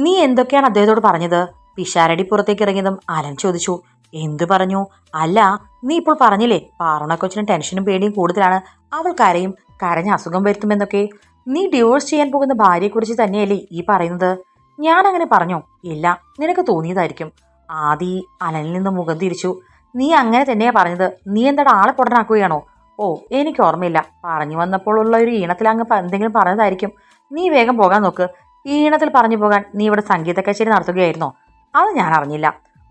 നീ എന്തൊക്കെയാണ് അദ്ദേഹത്തോട് പറഞ്ഞത്? പിഷാരടി പുറത്തേക്ക് ഇറങ്ങിയതും അലൻ ചോദിച്ചു. എന്തു പറഞ്ഞു? അല്ല, നീ ഇപ്പോൾ പറഞ്ഞില്ലേ പാറുണ കൊച്ചിന് ടെൻഷനും പേടിയും കൂടുതലാണ്, അവൾ കരയും, കരഞ്ഞ അസുഖം വരുത്തുമെന്നൊക്കെ. നീ ഡിവോഴ്സ് ചെയ്യാൻ പോകുന്ന ഭാര്യയെക്കുറിച്ച് തന്നെയല്ലേ ഈ പറയുന്നത്? ഞാൻ അങ്ങനെ പറഞ്ഞോ? ഇല്ല, നിനക്ക് തോന്നിയതായിരിക്കും. ആദി അലനിൽ നിന്ന് മുഖം തിരിച്ചു. നീ അങ്ങനെ തന്നെയാ പറഞ്ഞത്. നീ എന്താടാ ആളെ പൊടനാക്കുകയാണോ? ഓ, എനിക്ക് ഓർമ്മയില്ല. പറഞ്ഞു വന്നപ്പോൾ ഉള്ള ഒരു ഈണത്തിൽ അങ്ങ് എന്തെങ്കിലും പറഞ്ഞതായിരിക്കും. നീ വേഗം പോകാൻ നോക്ക്. ഈണത്തിൽ പറഞ്ഞു പോകാൻ നീ ഇവിടെ സംഗീത കച്ചേരി നടത്തുകയായിരുന്നോ? അത് ഞാൻ അറിഞ്ഞില്ല.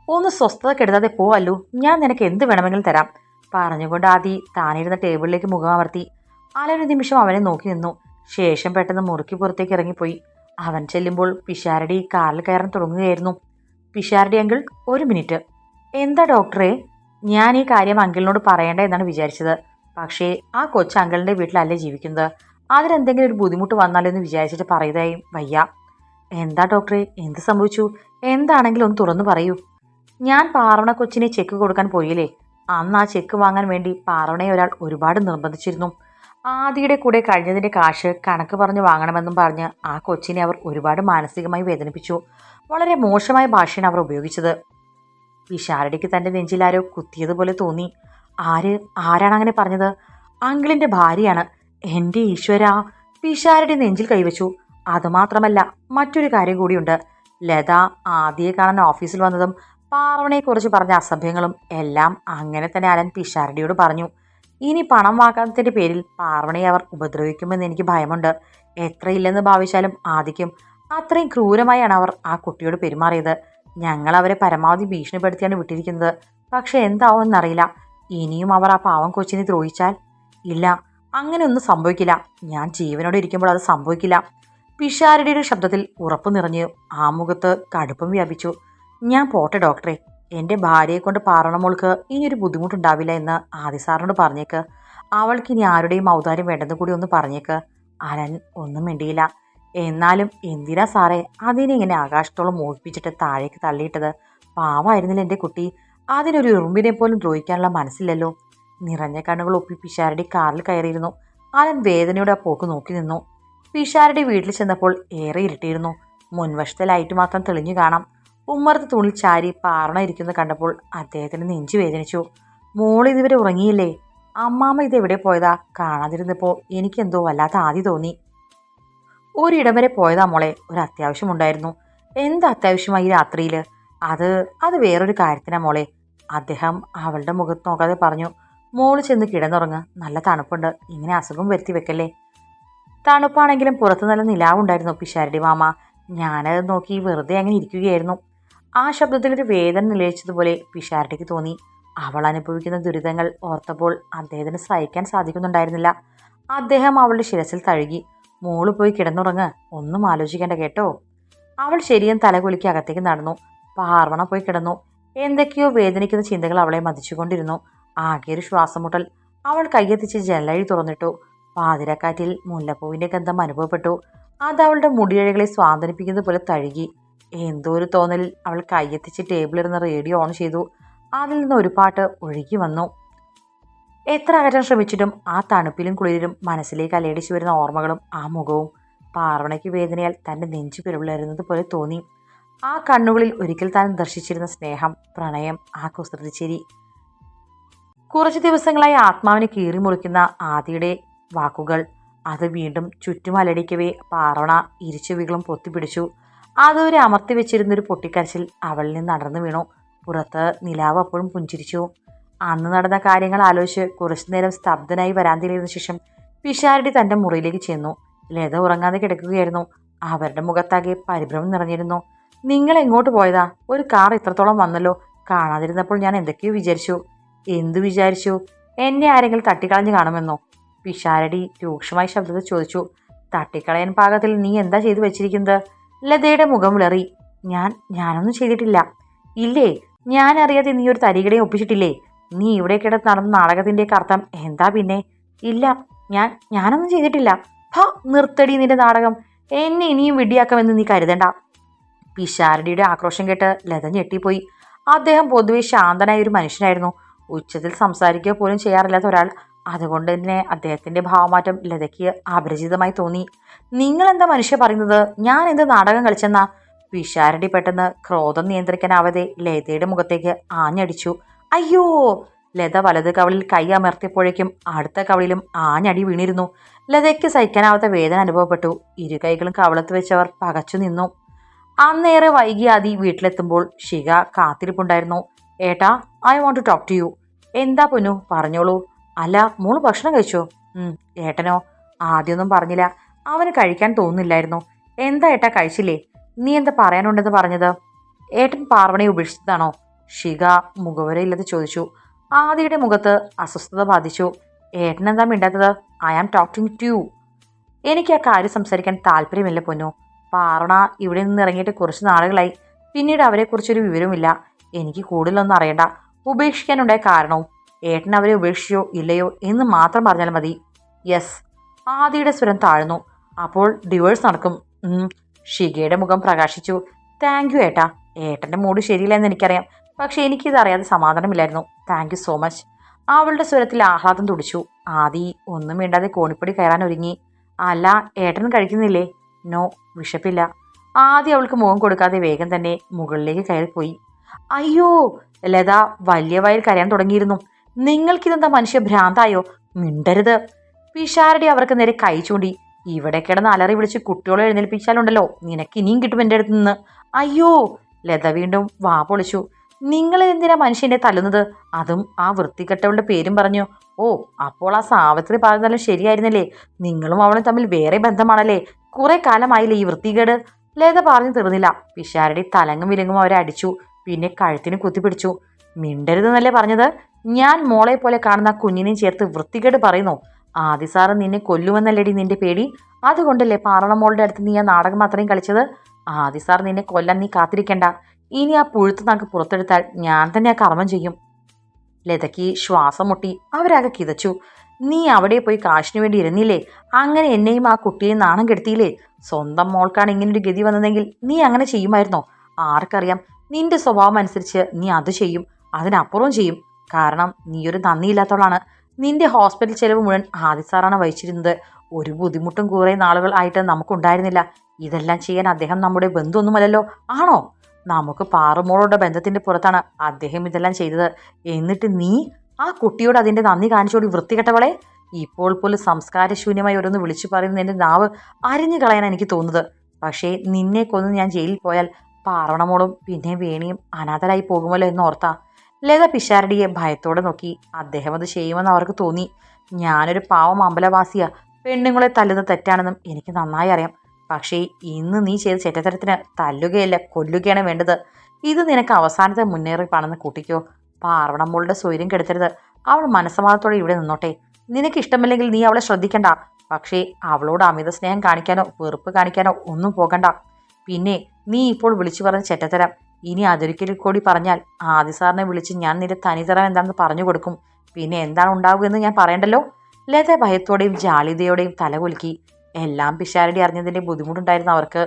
ഒന്ന് സ്വസ്ഥത കെടുതാതെ പോവല്ലു, ഞാൻ നിനക്ക് എന്ത് വേണമെങ്കിലും തരാം. പറഞ്ഞുകൊണ്ട് ആദി താനിരുന്ന ടേബിളിലേക്ക് മുഖമർത്തി. അലൊരു നിമിഷം അവനെ നോക്കി നിന്നു. ശേഷം പെട്ടെന്ന് മുറുക്കി പുറത്തേക്ക് ഇറങ്ങിപ്പോയി. അവൻ ചെല്ലുമ്പോൾ പിഷാരടി കാറിൽ കയറാൻ തുടങ്ങുകയായിരുന്നു. പിഷാരടി അങ്കിൾ, ഒരു മിനിറ്റ്. എന്താ ഡോക്ടറെ? ഞാൻ ഈ കാര്യം അങ്കിളിനോട് പറയേണ്ട എന്നാണ് വിചാരിച്ചത്. പക്ഷേ ആ കൊച്ചു അങ്കിളിന്റെ വീട്ടിലല്ലേ ജീവിക്കുന്നത്. അതിനെന്തെങ്കിലും ഒരു ബുദ്ധിമുട്ട് വന്നാലോ എന്ന് വിചാരിച്ചിട്ട് പറയുകയും വയ്യ. എന്താ ഡോക്ടറെ, എന്ത് സംഭവിച്ചു? എന്താണെങ്കിലും ഒന്ന് തുറന്നു പറയൂ. ഞാൻ പാറവണ കൊച്ചിനെ ചെക്ക് കൊടുക്കാൻ പോയില്ലേ, അന്ന് ആ ചെക്ക് വാങ്ങാൻ വേണ്ടി പാറവണയെ ഒരാൾ ഒരുപാട് നിർബന്ധിച്ചിരുന്നു. ആദിയുടെ കൂടെ കഴിഞ്ഞതിന്റെ കാശ് കണക്ക് പറഞ്ഞ് വാങ്ങണമെന്നും പറഞ്ഞ് ആ കൊച്ചിനെ അവർ ഒരുപാട് മാനസികമായി വേദനിപ്പിച്ചു. വളരെ മോശമായ ഭാഷയാണ് അവർ ഉപയോഗിച്ചത്. വിശാരടിക്ക് തന്റെ നെഞ്ചിലാരോ കുത്തിയതുപോലെ തോന്നി. ആരാണ് അങ്ങനെ പറഞ്ഞത്? അങ്കിളിന്റെ ഭാര്യയാണ്. എന്റെ ഈശ്വര! വിശാരടി നെഞ്ചിൽ കൈവച്ചു. അതുമാത്രമല്ല, മറ്റൊരു കാര്യം കൂടിയുണ്ട്. ലത ആദിയെ കാണാൻ ഓഫീസിൽ വന്നതും പാറവണയെക്കുറിച്ച് പറഞ്ഞ അസഭ്യങ്ങളും എല്ലാം അങ്ങനെ തന്നെ അലൻ പിഷാരടിയോട് പറഞ്ഞു. ഇനി പണം വാങ്ങാത്തതിന്റെ പേരിൽ പാറവണയെ അവർ ഉപദ്രവിക്കുമെന്ന് എനിക്ക് ഭയമുണ്ട്. എത്രയില്ലെന്ന് ഭാവിച്ചാലും ആദിക്കും. അത്രയും ക്രൂരമായാണ് അവർ ആ കുട്ടിയോട് പെരുമാറിയത്. ഞങ്ങൾ അവരെ പരമാവധി ഭീഷണിപ്പെടുത്തിയാണ് വിട്ടിരിക്കുന്നത്. പക്ഷെ എന്താവുമെന്നറിയില്ല. ഇനിയും അവർ ആ പാവം കൊച്ചിനെ ദ്രോഹിച്ചാൽ? ഇല്ല, അങ്ങനെയൊന്നും സംഭവിക്കില്ല. ഞാൻ ജീവനോടെ ഇരിക്കുമ്പോൾ അത് സംഭവിക്കില്ല. പിഷാരടിയുടെ ശബ്ദത്തിൽ ഉറപ്പു നിറഞ്ഞു. ആ മുഖത്ത് കടുപ്പം വ്യാപിച്ചു. ഞാൻ പോട്ടെ ഡോക്ടറെ. എൻ്റെ ഭാര്യയെ കൊണ്ട് പാറവണ മോൾക്ക് ഇനിയൊരു ബുദ്ധിമുട്ടുണ്ടാവില്ല എന്ന് ആദി സാറിനോട് പറഞ്ഞേക്ക്. അവൾക്ക് ഇനി ആരുടെയും ഔദാര്യം വേണ്ടെന്ന് കൂടി ഒന്ന് പറഞ്ഞേക്ക്. അലൻ ഒന്നും മിണ്ടിയില്ല. എന്നാലും എന്തിനാ സാറേ അതിനെ ഇങ്ങനെ ആകാശത്തോളം മോഹിപ്പിച്ചിട്ട് താഴേക്ക് തള്ളിയിട്ടത്? പാവമായിരുന്നില്ല എൻ്റെ കുട്ടി. അതിനൊരു ഉറുമ്പിനെ പോലും ദ്രോഹിക്കാനുള്ള മനസ്സില്ലല്ലോ. നിറഞ്ഞ കണ്ണുകൾ ഒപ്പി പിഷാരടി കാറിൽ കയറിയിരുന്നു. അലൻ വേദനയോടെ ആ പോക്ക് നോക്കി നിന്നു. പിഷാരടി വീട്ടിൽ ചെന്നപ്പോൾ ഏറെ ഇരുട്ടിയിരുന്നു. മുൻവശത്തെ ലൈറ്റ് മാത്രം തെളിഞ്ഞു കാണാം. ഉമ്മറത്ത് തുണിൽ ചാരി പാറണ ഇരിക്കുന്നത് കണ്ടപ്പോൾ അദ്ദേഹത്തിന് നെഞ്ചു വേദനിച്ചു. മോൾ ഇതുവരെ ഉറങ്ങിയില്ലേ? അമ്മാമ്മ ഇതെവിടെ പോയതാ? കാണാതിരുന്നപ്പോൾ എനിക്കെന്തോ വല്ലാത്ത ആദി തോന്നി. ഒരിടം വരെ പോയതാ മോളെ, ഒരു അത്യാവശ്യമുണ്ടായിരുന്നു. എന്താ അത്യാവശ്യമായി രാത്രിയിൽ? അത് വേറൊരു കാര്യത്തിനാ മോളെ. അദ്ദേഹം അവളുടെ മുഖത്ത് നോക്കാതെ പറഞ്ഞു. മോള് ചെന്ന് കിടന്നുറങ്ങ്, നല്ല തണുപ്പുണ്ട്. ഇങ്ങനെ അസുഖം വരുത്തി വെക്കല്ലേ. തണുപ്പാണെങ്കിലും പുറത്തു നല്ല നിലാവുണ്ടായിരുന്നു പിഷാരടി മാമ. ഞാനത് നോക്കി വെറുതെ അങ്ങനെ ഇരിക്കുകയായിരുന്നു. ആ ശബ്ദത്തിലൊരു വേദന നിലയിച്ചതുപോലെ പിഷാരടിക്ക് തോന്നി. അവൾ അനുഭവിക്കുന്ന ദുരിതങ്ങൾ ഓർത്തപ്പോൾ അദ്ദേഹത്തിന് സഹിക്കാൻ സാധിക്കുന്നുണ്ടായിരുന്നില്ല. അദ്ദേഹം അവളുടെ ശിരസിൽ തഴുകി. മോള് പോയി കിടന്നുറങ്ങ്, ഒന്നും ആലോചിക്കേണ്ട കേട്ടോ. അവൾ ശരിയും തലകുലുക്കി അകത്തേക്ക് നടന്നു. പാർവണ പോയി കിടന്നു. എന്തൊക്കെയോ വേദനിക്കുന്ന ചിന്തകൾ അവളെ മതിച്ചുകൊണ്ടിരുന്നു. ആകെ ഒരു ശ്വാസം മുട്ടൽ. അവൾ കയ്യെത്തിച്ച് ജനലഴി തുറന്നിട്ടു. പാതിരക്കാറ്റിൽ മുല്ലപ്പൂവിന്റെ ഗന്ധം അനുഭവപ്പെട്ടു. അത് അവളുടെ മുടിയഴകളെ സ്വാന്തനിപ്പിക്കുന്നത് പോലെ തഴുകി. എന്തോ ഒരു തോന്നലിൽ അവൾ കയ്യെത്തിച്ച് ടേബിളിരുന്ന റേഡിയോ ഓൺ ചെയ്തു. അതിൽ നിന്ന് ഒരു പാട്ട് ഒഴുകി വന്നു. എത്ര അകറ്റാൻ ശ്രമിച്ചിട്ടും ആ തണുപ്പിലും കുളിരിലും മനസ്സിലേക്ക് അലയടിച്ചു വരുന്ന ഓർമ്മകളും ആ മുഖവും. പാർവണയ്ക്ക് വേദനയാൽ തന്റെ നെഞ്ചു പിരവിളരുന്നത് പോലെ തോന്നി. ആ കണ്ണുകളിൽ ഒരിക്കൽ താൻ ദർശിച്ചിരുന്ന സ്നേഹം, പ്രണയം, ആ കുസൃതിച്ചിരി. കുറച്ചു ദിവസങ്ങളായി ആത്മാവിനെ കീറിമുറിക്കുന്ന ആദിയുടെ വാക്കുകൾ. അത് വീണ്ടും ചുറ്റും അലടിക്കവേ പാറവണ ഇരുചെവികളും പൊത്തിപ്പിടിച്ചു. അതൊരു അമർത്തി വെച്ചിരുന്നൊരു പൊട്ടിക്കരച്ചിൽ അവളിൽ നിന്ന് അടർന്നു വീണു. പുറത്ത് നിലാവ് അപ്പോഴും പുഞ്ചിരിച്ചു. അന്ന് നടന്ന കാര്യങ്ങൾ ആലോചിച്ച് കുറച്ചുനേരം സ്തബ്ധനായി വരാന്തിയിലിരുന്ന ശേഷം പിഷാരടി തന്റെ മുറിയിലേക്ക് ചെന്നു. ലത ഉറങ്ങാതെ കിടക്കുകയായിരുന്നു. അവരുടെ മുഖത്താകെ പരിഭ്രമം നിറഞ്ഞിരുന്നു. നിങ്ങൾ എങ്ങോട്ട് പോയതാ? ഒരു കാർ ഇത്രത്തോളം വന്നല്ലോ. കാണാതിരുന്നപ്പോൾ ഞാൻ എന്തൊക്കെയോ വിചാരിച്ചു. എന്തു വിചാരിച്ചു? എന്നെ ആരെങ്കിലും തട്ടിക്കളഞ്ഞു കാണുമെന്നോ? പിഷാരടി രൂക്ഷമായ ശബ്ദത്തിൽ ചോദിച്ചു. തട്ടിക്കളയാൻ പാകത്തിൽ നീ എന്താ ചെയ്തു വെച്ചിരിക്കുന്നത്? ലതയുടെ മുഖം വിളറി. ഞാനൊന്നും ചെയ്തിട്ടില്ല. ഇല്ലേ? ഞാൻ അറിയാതെ നീ ഒരു തരികിടയും ഒപ്പിച്ചിട്ടില്ലേ? നീ ഇവിടെ കിടന്ന് നടന്ന നാടകത്തിൻ്റെയൊക്കെ അർത്ഥം എന്താ പിന്നെ? ഇല്ല, ഞാനൊന്നും ചെയ്തിട്ടില്ല. നിർത്തടി നിന്റെ നാടകം. എന്നെ ഇനിയും വിഡ്ഢിയാക്കാമെന്ന് നീ കരുതണ്ട. പിഷാരടിയുടെ ആക്രോശം കേട്ട് ലത ഞെട്ടിപ്പോയി. അദ്ദേഹം പൊതുവെ ശാന്തനായ ഒരു മനുഷ്യനായിരുന്നു. ഉച്ചത്തിൽ സംസാരിക്കുക പോലും ചെയ്യാറില്ലാത്ത ഒരാൾ. അതുകൊണ്ട് തന്നെ അദ്ദേഹത്തിന്റെ ഭാവമാറ്റം ലതയ്ക്ക് അപരിചിതമായി തോന്നി. നിങ്ങൾ എന്താ മനുഷ്യ പറയുന്നത്? ഞാൻ എന്ത് നാടകം കളിച്ചെന്നാ? പിഷാരടി പെട്ടെന്ന് ക്രോധം നിയന്ത്രിക്കാനാവാതെ ലതയുടെ മുഖത്തേക്ക് ആഞ്ഞടിച്ചു. അയ്യോ! ലത വലത് കവളിൽ കൈ അമർത്തിയപ്പോഴേക്കും അടുത്ത കവളിലും ആഞ്ഞടി വീണിരുന്നു. ലതയ്ക്ക് സഹിക്കാനാവാത്ത വേദന അനുഭവപ്പെട്ടു. ഇരു കൈകളും കവളത്ത് വെച്ചവർ പകച്ചു നിന്നു. അന്നേറെ വൈകി ആദി വീട്ടിലെത്തുമ്പോൾ ഷിക കാത്തിരിപ്പുണ്ടായിരുന്നു. ഏട്ടാ, I want to talk to you. എന്താ പൊന്നു, പറഞ്ഞോളൂ. അല്ല, മോള് ഭക്ഷണം കഴിച്ചോ? ഏട്ടനോ? ആദ്യമൊന്നും പറഞ്ഞില്ല. അവന് കഴിക്കാൻ തോന്നുന്നില്ലായിരുന്നു. എന്താ ഏട്ടാ, കഴിച്ചില്ലേ? നീ എന്താ പറയാനുണ്ടെന്ന് പറഞ്ഞത്? ഏട്ടൻ പാർവണയെ ഉപേക്ഷിച്ചതാണോ? ഷിക മുഖവരയില്ലാതെ ചോദിച്ചു. ആദിയുടെ മുഖത്ത് അസ്വസ്ഥത ബാധിച്ചു. ഏട്ടൻ എന്താ മിണ്ടാത്തത്? I am talking to you. എനിക്ക് ആ കാര്യം സംസാരിക്കാൻ താല്പര്യമില്ല പൊന്നു. പാർവണ ഇവിടെ നിന്ന് ഇറങ്ങിയിട്ട് കുറച്ച് നാളുകളായി. പിന്നീട് അവരെക്കുറിച്ചൊരു വിവരവുമില്ല. എനിക്ക് കൂടുതലൊന്നും അറിയണ്ട. ഉപേക്ഷിക്കാനുണ്ടായ കാരണവും ഏട്ടൻ അവരെ ഉപേക്ഷിച്ചോ ഇല്ലയോ എന്ന് മാത്രം പറഞ്ഞാൽ മതി. യെസ്. ആദിയുടെ സ്വരം താഴ്ന്നു. അപ്പോൾ ഡിവോഴ്സ് നടക്കും? ഷികയുടെ മുഖം പ്രകാശിച്ചു. താങ്ക് യു ഏട്ടാ. ഏട്ടൻ്റെ മൂഡ് ശരിയില്ല എന്ന് എനിക്കറിയാം. പക്ഷെ എനിക്കിത് അറിയാതെ സമാധാനമില്ലായിരുന്നു. Thank you so much. അവളുടെ സ്വരത്തിൽ ആഹ്ലാദം തുടിച്ചു. ആദി ഒന്നും വേണ്ടാതെ കോണിപ്പടി കയറാൻ ഒരുങ്ങി. അല്ല, ഏട്ടൻ കഴിക്കുന്നില്ലേ? നോ, വിശപ്പില്ല. ആദ്യം അവൾക്ക് മുഖം കൊടുക്കാതെ വേഗം തന്നെ മുകളിലേക്ക് കയറിപ്പോയി. അയ്യോ! ലത വലിയ വയൽ കരയാൻ തുടങ്ങിയിരുന്നു. നിങ്ങൾക്കിതെന്താ മനുഷ്യ ഭ്രാന്തായോ? മിണ്ടരുത്. പിഷാരടി അവർക്ക് നേരെ കൈ ചൂണ്ടി. ഇവിടെ കിടന്ന് അലറി വിളിച്ച് കുട്ടികളെ എഴുന്നേൽപ്പിച്ചാലുണ്ടല്ലോ, നിനക്ക് ഇനിയും കിട്ടും എൻ്റെ അടുത്ത് നിന്ന്. അയ്യോ! ലത വീണ്ടും വാ പൊളിച്ചു. നിങ്ങൾ എന്തിനാ മനുഷ്യനെ തല്ലുന്നത്? അതും ആ വൃത്തികെട്ടവളുടെ പേരും പറഞ്ഞു. ഓ, അപ്പോൾ ആ സാവിത്രി പറഞ്ഞാലും ശരിയായിരുന്നല്ലേ? നിങ്ങളും അവളും തമ്മിൽ വേറെ ബന്ധമാണല്ലേ? കുറെ കാലമായില്ലേ ഈ വൃത്തികേട്? ലത പറഞ്ഞു തീർന്നില്ല. പിഷാരടി തലങ്ങും വിലങ്ങും അവരെ അടിച്ചു. പിന്നെ കഴുത്തിന് കുത്തിപ്പിടിച്ചു. മിണ്ടരുതെന്നല്ലേ പറഞ്ഞത്? ഞാൻ മോളെ പോലെ കാണുന്ന കുഞ്ഞിനെയും ചേർത്ത് വൃത്തികേട് പറയുന്നു. ആദി സാറ് നിന്നെ കൊല്ലുമെന്നല്ലേടി നിന്റെ പേടി? അതുകൊണ്ടല്ലേ പാറണ മോളുടെ അടുത്ത് നീ ആ നാടകം അത്രയും കളിച്ചത്? ആദി സാർ നിന്നെ കൊല്ലാൻ നീ കാത്തിരിക്കണ്ട. ഇനി ആ പുഴുത്ത് നാക്ക് പുറത്തെടുത്താൽ ഞാൻ തന്നെ ആ കർമ്മം ചെയ്യും. ലതയ്ക്ക് ശ്വാസം മുട്ടി. അവരാകെ കിതച്ചു. നീ അവിടെ പോയി കാശിനു വേണ്ടി ഇരുന്നില്ലേ? അങ്ങനെ എന്നെയും ആ കുട്ടിയെ നാണം കെടുത്തിയില്ലേ? സ്വന്തം മോൾക്കാണ് ഇങ്ങനൊരു ഗതി വന്നതെങ്കിൽ നീ അങ്ങനെ ചെയ്യുമായിരുന്നോ? ആർക്കറിയാം, നിന്റെ സ്വഭാവം അനുസരിച്ച് നീ അത് ചെയ്യും, അതിനപ്പുറവും ചെയ്യും. കാരണം നീയൊരു നന്ദിയില്ലാത്തവളാണ്. നിന്റെ ഹോസ്പിറ്റൽ ചെലവ് മുഴുവൻ ആദി സാറാണ് വഹിച്ചിരുന്നത്. ഒരു ബുദ്ധിമുട്ടും കുറേ നാളുകൾ ആയിട്ട് നമുക്കുണ്ടായിരുന്നില്ല. ഇതെല്ലാം ചെയ്യാൻ അദ്ദേഹം നമ്മുടെ ബന്ധുവൊന്നുമല്ലല്ലോ, ആണോ? നമുക്ക് പാറുമോളുടെ ബന്ധത്തിന്റെ പുറത്താണ് അദ്ദേഹം ഇതെല്ലാം ചെയ്തത്. എന്നിട്ട് നീ ആ കുട്ടിയോട് അതിന്റെ നന്ദി കാണിച്ചോടി വൃത്തികെട്ടവളെ. ഇപ്പോൾ പോലും സംസ്കാരശൂന്യമായി ഓരോന്ന് വിളിച്ചു പറയുന്ന എൻ്റെ നാവ് അരിഞ്ഞു കളയാൻ എനിക്ക് തോന്നുന്നത്. പക്ഷേ നിന്നെ കൊന്ന് ഞാൻ ജയിലിൽ പോയാൽ പാർവണമോളും പിന്നെ വേണിയും അനാഥരായി പോകുമല്ലോ എന്നോർത്താ. ലത പിഷാരടിയെ ഭയത്തോടെ നോക്കി. അദ്ദേഹം അത് ചെയ്യുമെന്ന് അവർക്ക് തോന്നി. ഞാനൊരു പാവം അമ്പലവാസിയാ. പെണ്ണുങ്ങളെ തല്ലുന്നത് തെറ്റാണെന്നും എനിക്ക് നന്നായി അറിയാം. പക്ഷേ ഇന്ന് നീ ചെയ്ത ചെറ്റത്തരത്തിന് തല്ലുകയല്ല, കൊല്ലുകയാണ് വേണ്ടത്. ഇത് നിനക്ക് അവസാനത്തെ മുന്നേറിപ്പാണെന്ന് കൂട്ടിക്കോ. പാർവണമ്മളുടെ സ്വൈര്യം കെടുത്തരുത്. അവൾ മനസ്സമാധത്തോടെ ഇവിടെ നിന്നോട്ടെ. നിനക്ക് ഇഷ്ടമില്ലെങ്കിൽ നീ അവളെ ശ്രദ്ധിക്കണ്ട. പക്ഷേ അവളോട് അമിത സ്നേഹം കാണിക്കാനോ വെറുപ്പ് കാണിക്കാനോ ഒന്നും പോകണ്ട. പിന്നെ നീ ഇപ്പോൾ വിളിച്ചു പറഞ്ഞ ചെറ്റത്തരം ഇനി അതൊരിക്കൽ കൂടി പറഞ്ഞാൽ ആദി സാറിനെ വിളിച്ച് ഞാൻ നിന്റെ തനിതരം എന്താണെന്ന് പറഞ്ഞു കൊടുക്കും. പിന്നെ എന്താണ് ഉണ്ടാവുക എന്ന് ഞാൻ പറയണ്ടല്ലോ. ലത ഭയത്തോടെയും ജാളിതയോടെയും തലകുലുക്കി. എല്ലാം പിഷാരടി അറിഞ്ഞതിൻ്റെ ബുദ്ധിമുട്ടുണ്ടായിരുന്നു അവർക്ക്.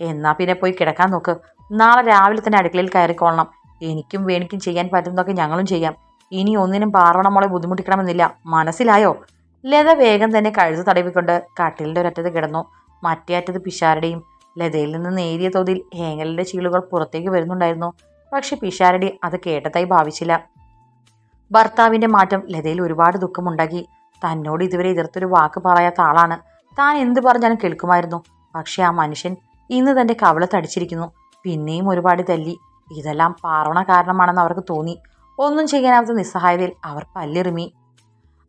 എന്നാ പിന്നെ പോയി കിടക്കാൻ നോക്ക്. നാളെ രാവിലെ തന്നെ അടുക്കളയിൽ കയറിക്കൊള്ളണം. എനിക്കും വേണിക്കും ചെയ്യാൻ പറ്റുന്നതൊക്കെ ഞങ്ങളും ചെയ്യാം. ഇനി ഒന്നിനും പാർവണമോളെ ബുദ്ധിമുട്ടിക്കണമെന്നില്ല, മനസ്സിലായോ? ലത വേഗം തന്നെ കഴുതു തടവിക്കൊണ്ട് കട്ടിലിൻ്റെ ഒരറ്റത്ത് കിടന്നു. മറ്റേ അറ്റത്ത് പിഷാരടിയും. ലതയിൽ നിന്ന് നേരിയ തോതിൽ ഹേങ്ങലിൻ്റെ ചീളുകൾ പുറത്തേക്ക് വരുന്നുണ്ടായിരുന്നു. പക്ഷെ പിഷാരടി അത് കേട്ടതായി ഭാവിച്ചില്ല. ഭർത്താവിൻ്റെ മാറ്റം ലതയിൽ ഒരുപാട് ദുഃഖമുണ്ടാക്കി. തന്നോട് ഇതുവരെ എതിർത്തൊരു വാക്ക് പറയാത്ത ആളാണ്. താൻ എന്ത് പറഞ്ഞാലും കേൾക്കുമായിരുന്നു. പക്ഷെ ആ മനുഷ്യൻ ഇന്ന് തൻ്റെ കവളത്തടിച്ചിരിക്കുന്നു. പിന്നെയും ഒരുപാട് തല്ലി. ഇതെല്ലാം പാർവണ കാരണമാണെന്ന് അവർക്ക് തോന്നി. ഒന്നും ചെയ്യാനാവാത്ത നിസ്സഹായതയിൽ അവർ പല്ലിറുമി.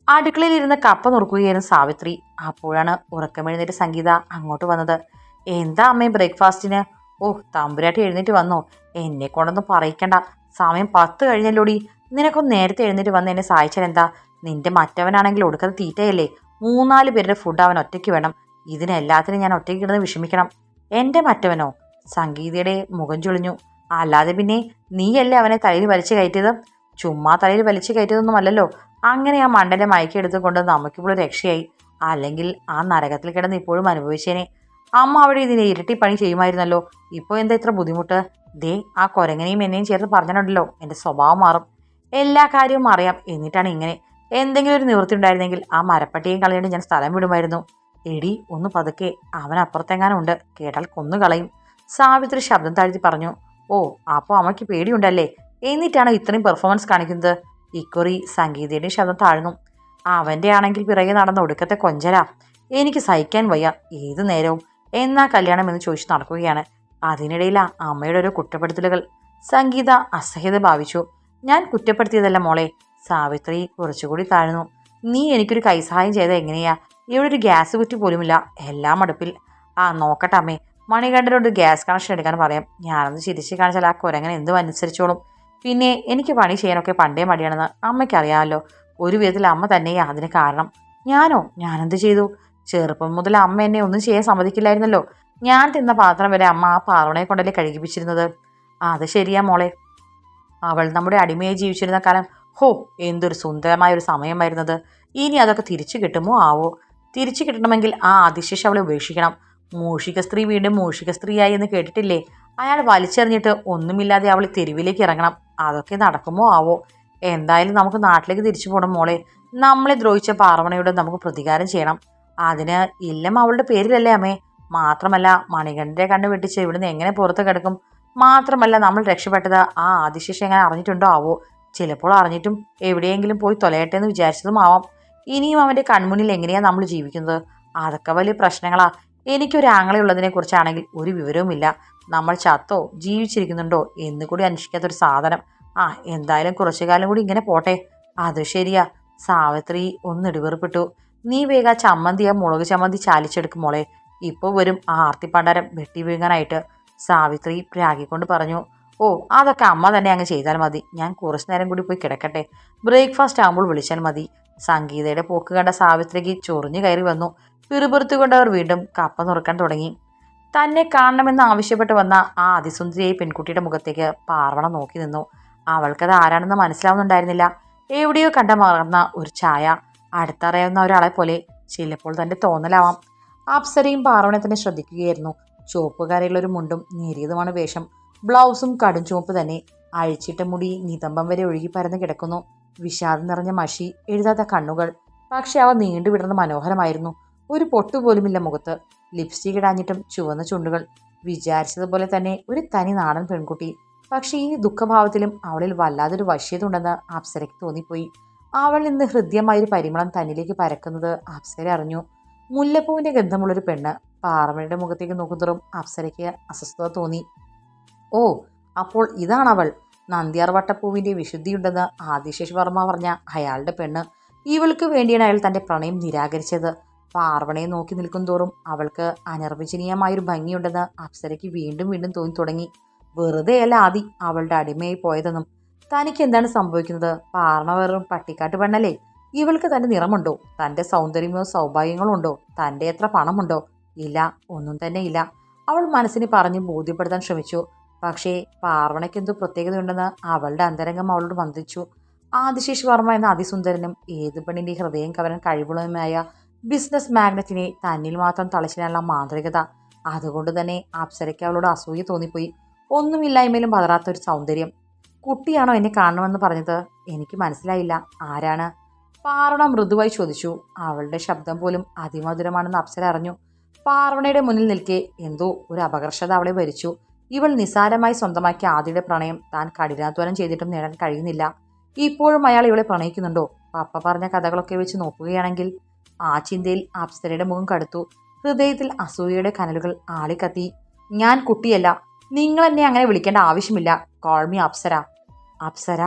അടുക്കളയിൽ ഇരുന്ന് കപ്പ നുറുക്കുകയായിരുന്നു സാവിത്രി. അപ്പോഴാണ് ഉറക്കമെഴുന്നേറ്റ് സംഗീത അങ്ങോട്ട് വന്നത്. എന്താ അമ്മേ ബ്രേക്ക്ഫാസ്റ്റിന്? ഓ, തമ്പുരാട്ടി എഴുന്നേറ്റ് വന്നോ? എന്നെ കൊണ്ടൊന്നും പറയിക്കണ്ട. സമയം 10 കഴിഞ്ഞല്ലോടി. നിനക്കൊന്ന് നേരത്തെ എഴുന്നേറ്റ് വന്ന് എന്നെ സഹായിച്ചാൽ എന്താ? നിന്റെ മറ്റവനാണെങ്കിൽ ഒടുക്കത്തെ തീറ്റയല്ലേ. 3-4 പേരുടെ ഫുഡ് അവൻ ഒറ്റയ്ക്ക് വേണം. ഇതിനെല്ലാത്തിനും ഞാൻ ഒറ്റയ്ക്ക് കിടന്ന് വിഷമിക്കണം. എൻ്റെ മറ്റവനോ? സംഗീതയുടെ മുഖം ചുളിഞ്ഞു. അല്ലാതെ പിന്നെ നീയല്ലേ അവനെ തലയിൽ വലിച്ചു കയറ്റിയത്? ചുമ്മാ തലയിൽ വലിച്ചു കയറ്റിയതൊന്നുമല്ലല്ലോ. അങ്ങനെ ആ മണ്ടനെ മയക്കെടുത്തുകൊണ്ട് നമുക്കിപ്പോൾ രക്ഷയായി. അല്ലെങ്കിൽ ആ നരകത്തിൽ കിടന്ന് ഇപ്പോഴും അനുഭവിച്ചേനെ. അമ്മ അവിടെ ഇതിനെ ഇരട്ടി പണി ചെയ്യുമായിരുന്നല്ലോ. ഇപ്പോൾ എന്താ ഇത്ര ബുദ്ധിമുട്ട്? ദേ, ആ കൊരങ്ങനെയും എന്നെയും ചേർത്ത് പറഞ്ഞിട്ടുണ്ടല്ലോ, എൻ്റെ സ്വഭാവം മാറും. എല്ലാ കാര്യവും അറിയാം, എന്നിട്ടാണ് ഇങ്ങനെ. എന്തെങ്കിലും ഒരു നിവൃത്തി ഉണ്ടായിരുന്നെങ്കിൽ ആ മരപ്പട്ടിയും കളഞ്ഞിട്ട് ഞാൻ സ്ഥലം വിടുമായിരുന്നു. എടി, ഒന്ന് പതുക്കെ. അവൻ അപ്പുറത്തെങ്ങാനും ഉണ്ട്, കേട്ടാൽ കൊന്നുകളയും. സാവിത്രി ശബ്ദം താഴ്ത്തി പറഞ്ഞു. ഓ, അപ്പോൾ അമ്മയ്ക്ക് പേടിയുണ്ടല്ലേ? എന്നിട്ടാണോ ഇത്രയും പെർഫോമൻസ് കാണിക്കുന്നത്? ഇക്കുറി സംഗീതയുടെ ശബ്ദം താഴ്ന്നു. അവൻ്റെ ആണെങ്കിൽ പിറകെ നടന്ന ഒടുക്കത്തെ കൊഞ്ചലാ. എനിക്ക് സഹിക്കാൻ വയ്യ. ഏതു നേരവും എന്നാ കല്യാണം എന്ന് ചോദിച്ചു നടക്കുകയാണ്. അതിനിടയിലാ അമ്മയുടെ ഒരു കുറ്റപ്പെടുത്തലുകൾ. സംഗീത അസഹ്യത ഭാവിച്ചു. ഞാൻ കുറ്റപ്പെടുത്തിയതല്ല മോളെ. സാവിത്രി കുറച്ചുകൂടി താഴ്ന്നു. നീ എനിക്കൊരു കൈസഹായം ചെയ്ത എങ്ങനെയാ? ഇവിടെ ഒരു ഗ്യാസ് കുറ്റി പോലുമില്ല. എല്ലാം അടുപ്പിൽ. ആ നോക്കട്ടെ അമ്മേ, മണികണ്ഠനോട് ഗ്യാസ് കണക്ഷൻ എടുക്കാൻ പറയാം. ഞാനൊന്ന് ചിരിച്ച് കാണിച്ചാൽ ആ കുരങ്ങനെ എന്തും അനുസരിച്ചോളും. പിന്നെ എനിക്ക് പണി ചെയ്യാനൊക്കെ പണ്ടേ മടിയാണെന്ന് അമ്മയ്ക്കറിയാമല്ലോ. ഒരു വിധത്തിൽ അമ്മ തന്നെയാ അതിന് കാരണം. ഞാനെന്ത് ചെയ്തു? ചെറുപ്പം മുതൽ അമ്മ എന്നെ ഒന്നും ചെയ്യാൻ സമ്മതിക്കില്ലായിരുന്നല്ലോ. ഞാൻ തിന്ന പാത്രം വരെ അമ്മ ആ പാറുണയെ കൊണ്ടല്ലേ കഴുകിപ്പിച്ചിരുന്നത്. അത് ശരിയാ മോളെ. അവൾ നമ്മുടെ അടിമയായി ജീവിച്ചിരുന്ന കാലം ഹോ എന്തൊരു സുന്ദരമായ ഒരു സമയമായിരുന്നത്. ഇനി അതൊക്കെ തിരിച്ചു കിട്ടുമോ ആവോ? തിരിച്ചു കിട്ടണമെങ്കിൽ ആ അതിശേഷം അവളെ ഉപേക്ഷിക്കണം. മൂഷിക സ്ത്രീ വീണ്ടും മൂഷിക സ്ത്രീയായി എന്ന് കേട്ടിട്ടില്ലേ? അയാൾ വലിച്ചെറിഞ്ഞിട്ട് ഒന്നുമില്ലാതെ അവൾ തെരുവിലേക്ക് ഇറങ്ങണം. അതൊക്കെ നടക്കുമോ ആവോ? എന്തായാലും നമുക്ക് നാട്ടിലേക്ക് തിരിച്ചു പോകണം മോളെ. നമ്മളെ ദ്രോഹിച്ച പാർവണയോട് നമുക്ക് പ്രതികാരം ചെയ്യണം. അതിന് ഇല്ലം അവളുടെ പേരിലല്ലേ അമ്മേ? മാത്രമല്ല മണികണ്ഠന്റെ കണ്ണ് വെട്ടിച്ച് ഇവിടുന്ന് എങ്ങനെ പുറത്ത് കിടക്കും? മാത്രമല്ല നമ്മൾ രക്ഷപ്പെട്ടത് ആ ആദിശേഷം എങ്ങനെ അറിഞ്ഞിട്ടുണ്ടോ ആവോ? ചിലപ്പോൾ അറിഞ്ഞിട്ടും എവിടെയെങ്കിലും പോയി തൊലയട്ടെ എന്ന് വിചാരിച്ചതും ആവാം. ഇനിയും അവന്റെ കൺമുന്നിൽ എങ്ങനെയാ നമ്മൾ ജീവിക്കുന്നത്? അതൊക്കെ വലിയ പ്രശ്നങ്ങളാ. എനിക്കൊരു ആങ്ങളയുള്ളതിനെ കുറിച്ചാണെങ്കിൽ ഒരു വിവരവുമില്ല. നമ്മൾ ചത്തോ ജീവിച്ചിരിക്കുന്നുണ്ടോ എന്നുകൂടി അന്വേഷിക്കാത്തൊരു സാധനം. ആ എന്തായാലും കുറച്ചു കാലം കൂടി ഇങ്ങനെ പോട്ടെ. അത് ശരിയാ. സാവിത്രി ഒന്ന് ഇടിവേർപ്പെട്ടു. നീ വേഗം ചമ്മന്തിയാ മുളക് ചമ്മന്തി ചാലിച്ചെടുക്കും മോളെ. ഇപ്പോൾ വരും ആ ആർത്തിപ്പണ്ടാരം വെട്ടി വീങ്ങാനായിട്ട്. സാവിത്രി പ്രാഗിക്കൊണ്ട് പറഞ്ഞു. ഓ അതൊക്കെ അമ്മ തന്നെ അങ്ങ് ചെയ്താൽ മതി. ഞാൻ കുറച്ചു നേരം കൂടി പോയി കിടക്കട്ടെ. ബ്രേക്ക്ഫാസ്റ്റ് ആകുമ്പോൾ വിളിച്ചാൽ മതി. സംഗീതയുടെ പോക്ക് കണ്ട സാവിത്രിക്ക് ചൊറിഞ്ഞു കയറി വന്നു. പിറുപിറുത്തുകൊണ്ട് അവർ വീണ്ടും കപ്പ നുറുക്കാൻ തുടങ്ങി. തന്നെ കാണണമെന്ന് ആവശ്യപ്പെട്ട് വന്ന ആ അതിസുന്ദരിയായ പെൺകുട്ടിയുടെ മുഖത്തേക്ക് പാർവണ നോക്കി നിന്നു. അവൾക്കത് ആരാണെന്ന് മനസ്സിലാവുന്നുണ്ടായിരുന്നില്ല. എവിടെയോ കണ്ട മറന്ന ഒരു ഛായ. അടുത്തറിയാവുന്ന ഒരാളെ പോലെ. ചിലപ്പോൾ തന്റെ തോന്നലാവാം. അപ്സരയും പാർവണെ തന്നെ ശ്രദ്ധിക്കുകയായിരുന്നു. ചുവപ്പുകാരയുള്ള ഒരു മുണ്ടും നേരിയതുമാണ് വേഷം. ബ്ലൗസും കടും ചുവപ്പ് തന്നെ. അഴിച്ചിട്ട മുടി നിതംബം വരെ ഒഴുകി പരന്ന് കിടക്കുന്നു. വിഷാദം നിറഞ്ഞ മഷി, എഴുതാത്ത കണ്ണുകൾ. പക്ഷെ അവ നീണ്ടുവിടർന്ന് മനോഹരമായിരുന്നു. ഒരു പൊട്ടുപോലുമില്ല മുഖത്ത്. ലിപ്സ്റ്റിക് ഇടാഞ്ഞിട്ടും ചുവന്ന ചുണ്ടുകൾ. വിചാരിച്ചതുപോലെ തന്നെ ഒരു തനി നാടൻ പെൺകുട്ടി. പക്ഷെ ഈ ദുഃഖഭാവത്തിലും അവളിൽ വല്ലാതൊരു വശ്യത ഉണ്ടെന്ന് അപ്സരയ്ക്ക് തോന്നിപ്പോയി. അവൾ നിന്ന് ഹൃദ്യമായൊരു പരിമളം തന്നിലേക്ക് പരക്കുന്നത് അപ്സര അറിഞ്ഞു. മുല്ലപ്പൂവിന്റെ ഗന്ധമുള്ളൊരു പെണ്ണ്. പാർവണയുടെ മുഖത്തേക്ക് നോക്കുന്നതും അപ്സരയ്ക്ക് അസ്വസ്ഥത തോന്നി. ഓ അപ്പോൾ ഇതാണവൾ. നന്ദ്യാർ വട്ടപ്പൂവിന്റെ വിശുദ്ധിയുണ്ടെന്ന് ആദിശേഷ് വർമ്മ പറഞ്ഞ അയാളുടെ പെണ്ണ്. ഇവൾക്ക് വേണ്ടിയാണ് അയാൾ തന്റെ പ്രണയം നിരാകരിച്ചത്. പാർവണയെ നോക്കി നിൽക്കും തോറും അവൾക്ക് അനിർവചനീയമായൊരു ഭംഗിയുണ്ടെന്ന് അപ്സരയ്ക്ക് വീണ്ടും വീണ്ടും തോന്നി തുടങ്ങി. വെറുതെയല്ല ആദി അവളുടെ അടിമയായി പോയതെന്നും. തനിക്ക് എന്താണ് സംഭവിക്കുന്നത്? പാർവണ വെറും പട്ടിക്കാട്ട് പെണ്ണല്ലേ? ഇവൾക്ക് തന്റെ നിറമുണ്ടോ? തന്റെ സൗന്ദര്യമോ സൗഭാഗ്യങ്ങളോ ഉണ്ടോ? തന്റെ എത്ര പണമുണ്ടോ? ഇല്ല, ഒന്നും തന്നെ ഇല്ല. അവൾ മനസ്സിനെ പറഞ്ഞ് ബോധ്യപ്പെടുത്താൻ ശ്രമിച്ചു. പക്ഷേ പാർവണയ്ക്ക് എന്തോ പ്രത്യേകതയുണ്ടെന്ന് അവളുടെ അന്തരംഗം അവളോട് വന്ദിച്ചു. ആദിശേഷ് വർമ്മ എന്ന അതിസുന്ദരനും ഏത് പെണ്ണിന്റെ ഹൃദയം കവരാൻ കഴിവുള്ളതുമായ ബിസിനസ് മാഗ്നറ്റിനെ തന്നിൽ മാത്രം തളച്ചിടാനുള്ള മാന്ത്രികത. അതുകൊണ്ട് തന്നെ അപ്സരയ്ക്ക് അവളോട് അസൂയ തോന്നിപ്പോയി. ഒന്നുമില്ലായ്മയിലും പതറാത്ത ഒരു സൗന്ദര്യം. കുട്ടിയാണോ എന്നെ കാണണമെന്ന് പറഞ്ഞത്? എനിക്ക് മനസ്സിലായില്ല. ആരാണ്? പാർവണ മൃദുവായി ചോദിച്ചു. അവളുടെ ശബ്ദം പോലും അതിമധുരമാണെന്ന് അപ്സര അറിഞ്ഞു. പാർവണയുടെ മുന്നിൽ നിൽക്കെ എന്തോ ഒരു അപകർഷത അവളെ ഭരിച്ചു. ഇവൾ നിസാരമായി സ്വന്തമാക്കിയ ആദിയുടെ പ്രണയം താൻ കഠിനാധ്വാനം ചെയ്തിട്ടും നേടാൻ കഴിയുന്നില്ല. ഇപ്പോഴും അയാൾ ഇവളെ പ്രണയിക്കുന്നുണ്ടോ? പപ്പ പറഞ്ഞ കഥകളൊക്കെ വെച്ച് നോക്കുകയാണെങ്കിൽ. ആ ചിന്തയിൽ അപ്സരയുടെ മുഖം കടുത്തു. ഹൃദയത്തിൽ അസൂയയുടെ കനലുകൾ ആളിക്കത്തി. ഞാൻ കുട്ടിയല്ല. നിങ്ങൾ എന്നെ അങ്ങനെ വിളിക്കേണ്ട ആവശ്യമില്ല. Call me Apsara. അപ്സര?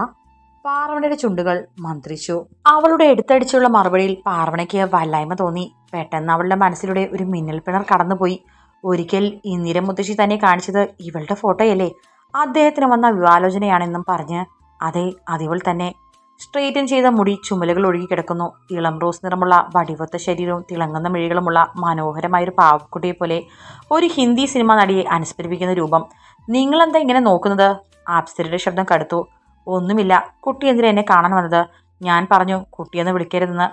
പാർവണയുടെ ചുണ്ടുകൾ മന്ത്രിച്ചു. അവളുടെ എടുത്തടിച്ചുള്ള മറുപടിയിൽ പാർവണയ്ക്ക് വല്ലായ്മ തോന്നി. പെട്ടെന്ന് അവളുടെ മനസ്സിലൂടെ ഒരു മിന്നൽ പിണർ കടന്നുപോയി. ഒരിക്കൽ ഇന്ദിര മുത്തശ്ശി തന്നെ കാണിച്ചത് ഇവളുടെ ഫോട്ടോയല്ലേ? അദ്ദേഹത്തിന് വന്ന വിവാലോചനയാണെന്നും പറഞ്ഞ്. അതെ, അതിവൾ തന്നെ. സ്ട്രെയിറ്റൻ ചെയ്ത മുടി ചുമലുകൾ ഒഴുകി കിടക്കുന്നു. ഇളം റോസ് നിറമുള്ള വടിവത്ത ശരീരവും തിളങ്ങുന്ന മിഴികളുമുള്ള മനോഹരമായൊരു പാവക്കുട്ടിയെ പോലെ. ഒരു ഹിന്ദി സിനിമ നടിയെ അനുസ്മരിപ്പിക്കുന്ന രൂപം. നിങ്ങളെന്താ ഇങ്ങനെ നോക്കുന്നത്? അപ്സരയുടെ ശബ്ദം കടുത്തു. ഒന്നുമില്ല. കുട്ടി എന്തിനാ എന്നെ കാണാൻ വന്നത്? ഞാൻ പറഞ്ഞു കുട്ടിയെന്ന് വിളിക്കരുതെന്ന്.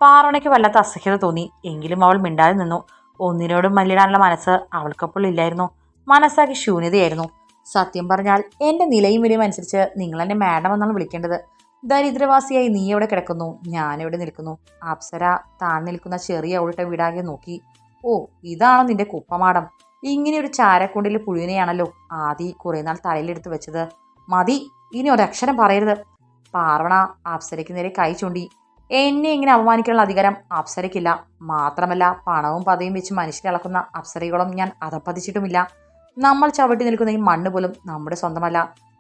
പാർവണയ്ക്ക് വല്ലാത്ത അസഹ്യത തോന്നി. എങ്കിലും അവൾ മിണ്ടാതെ നിന്നു. ഒന്നിനോടും മല്ലിടാനുള്ള മനസ്സ് അവൾക്കപ്പോൾ ഇല്ലായിരുന്നു. മനസ്സാക്കി ശൂന്യതയായിരുന്നു. സത്യം പറഞ്ഞാൽ എൻ്റെ നിലയും വിലയും അനുസരിച്ച് നിങ്ങൾ എന്നെ മാഡം എന്നാണ് വിളിക്കേണ്ടത്. ദരിദ്രവാസിയായി നീ എവിടെ കിടക്കുന്നു, ഞാനെവിടെ നിൽക്കുന്നു? അപ്സര താൻ നിൽക്കുന്ന ചെറിയ അവളുടെ വീടാകെ നോക്കി. ഓ ഇതാണോ നിന്റെ കുപ്പമാടം? ഇങ്ങനെ ഒരു ചാരക്കുണ്ടിൽ പുഴുവിനെയാണല്ലോ ആദി കുറെ നാൾ തലയിലെടുത്ത് വെച്ചത്. മതി, ഇനി ഒരക്ഷരം പറയരുത്. പാർവണ അപ്സരയ്ക്ക് നേരെ കൈ ചൂണ്ടി. എന്നെ ഇങ്ങനെ അപമാനിക്കാനുള്ള അധികാരം അപ്സരയ്ക്കില്ല. മാത്രമല്ല, പണവും പദവിയും വെച്ച് മനുഷ്യരെ അളക്കുന്ന അപ്സരയോളം ഞാൻ അധപ്പതിച്ചിട്ടുമില്ല. നമ്മൾ ചവിട്ടി നിൽക്കുന്ന ഈ മണ്ണ് പോലും നമ്മുടെ സ്വന്തമല്ല.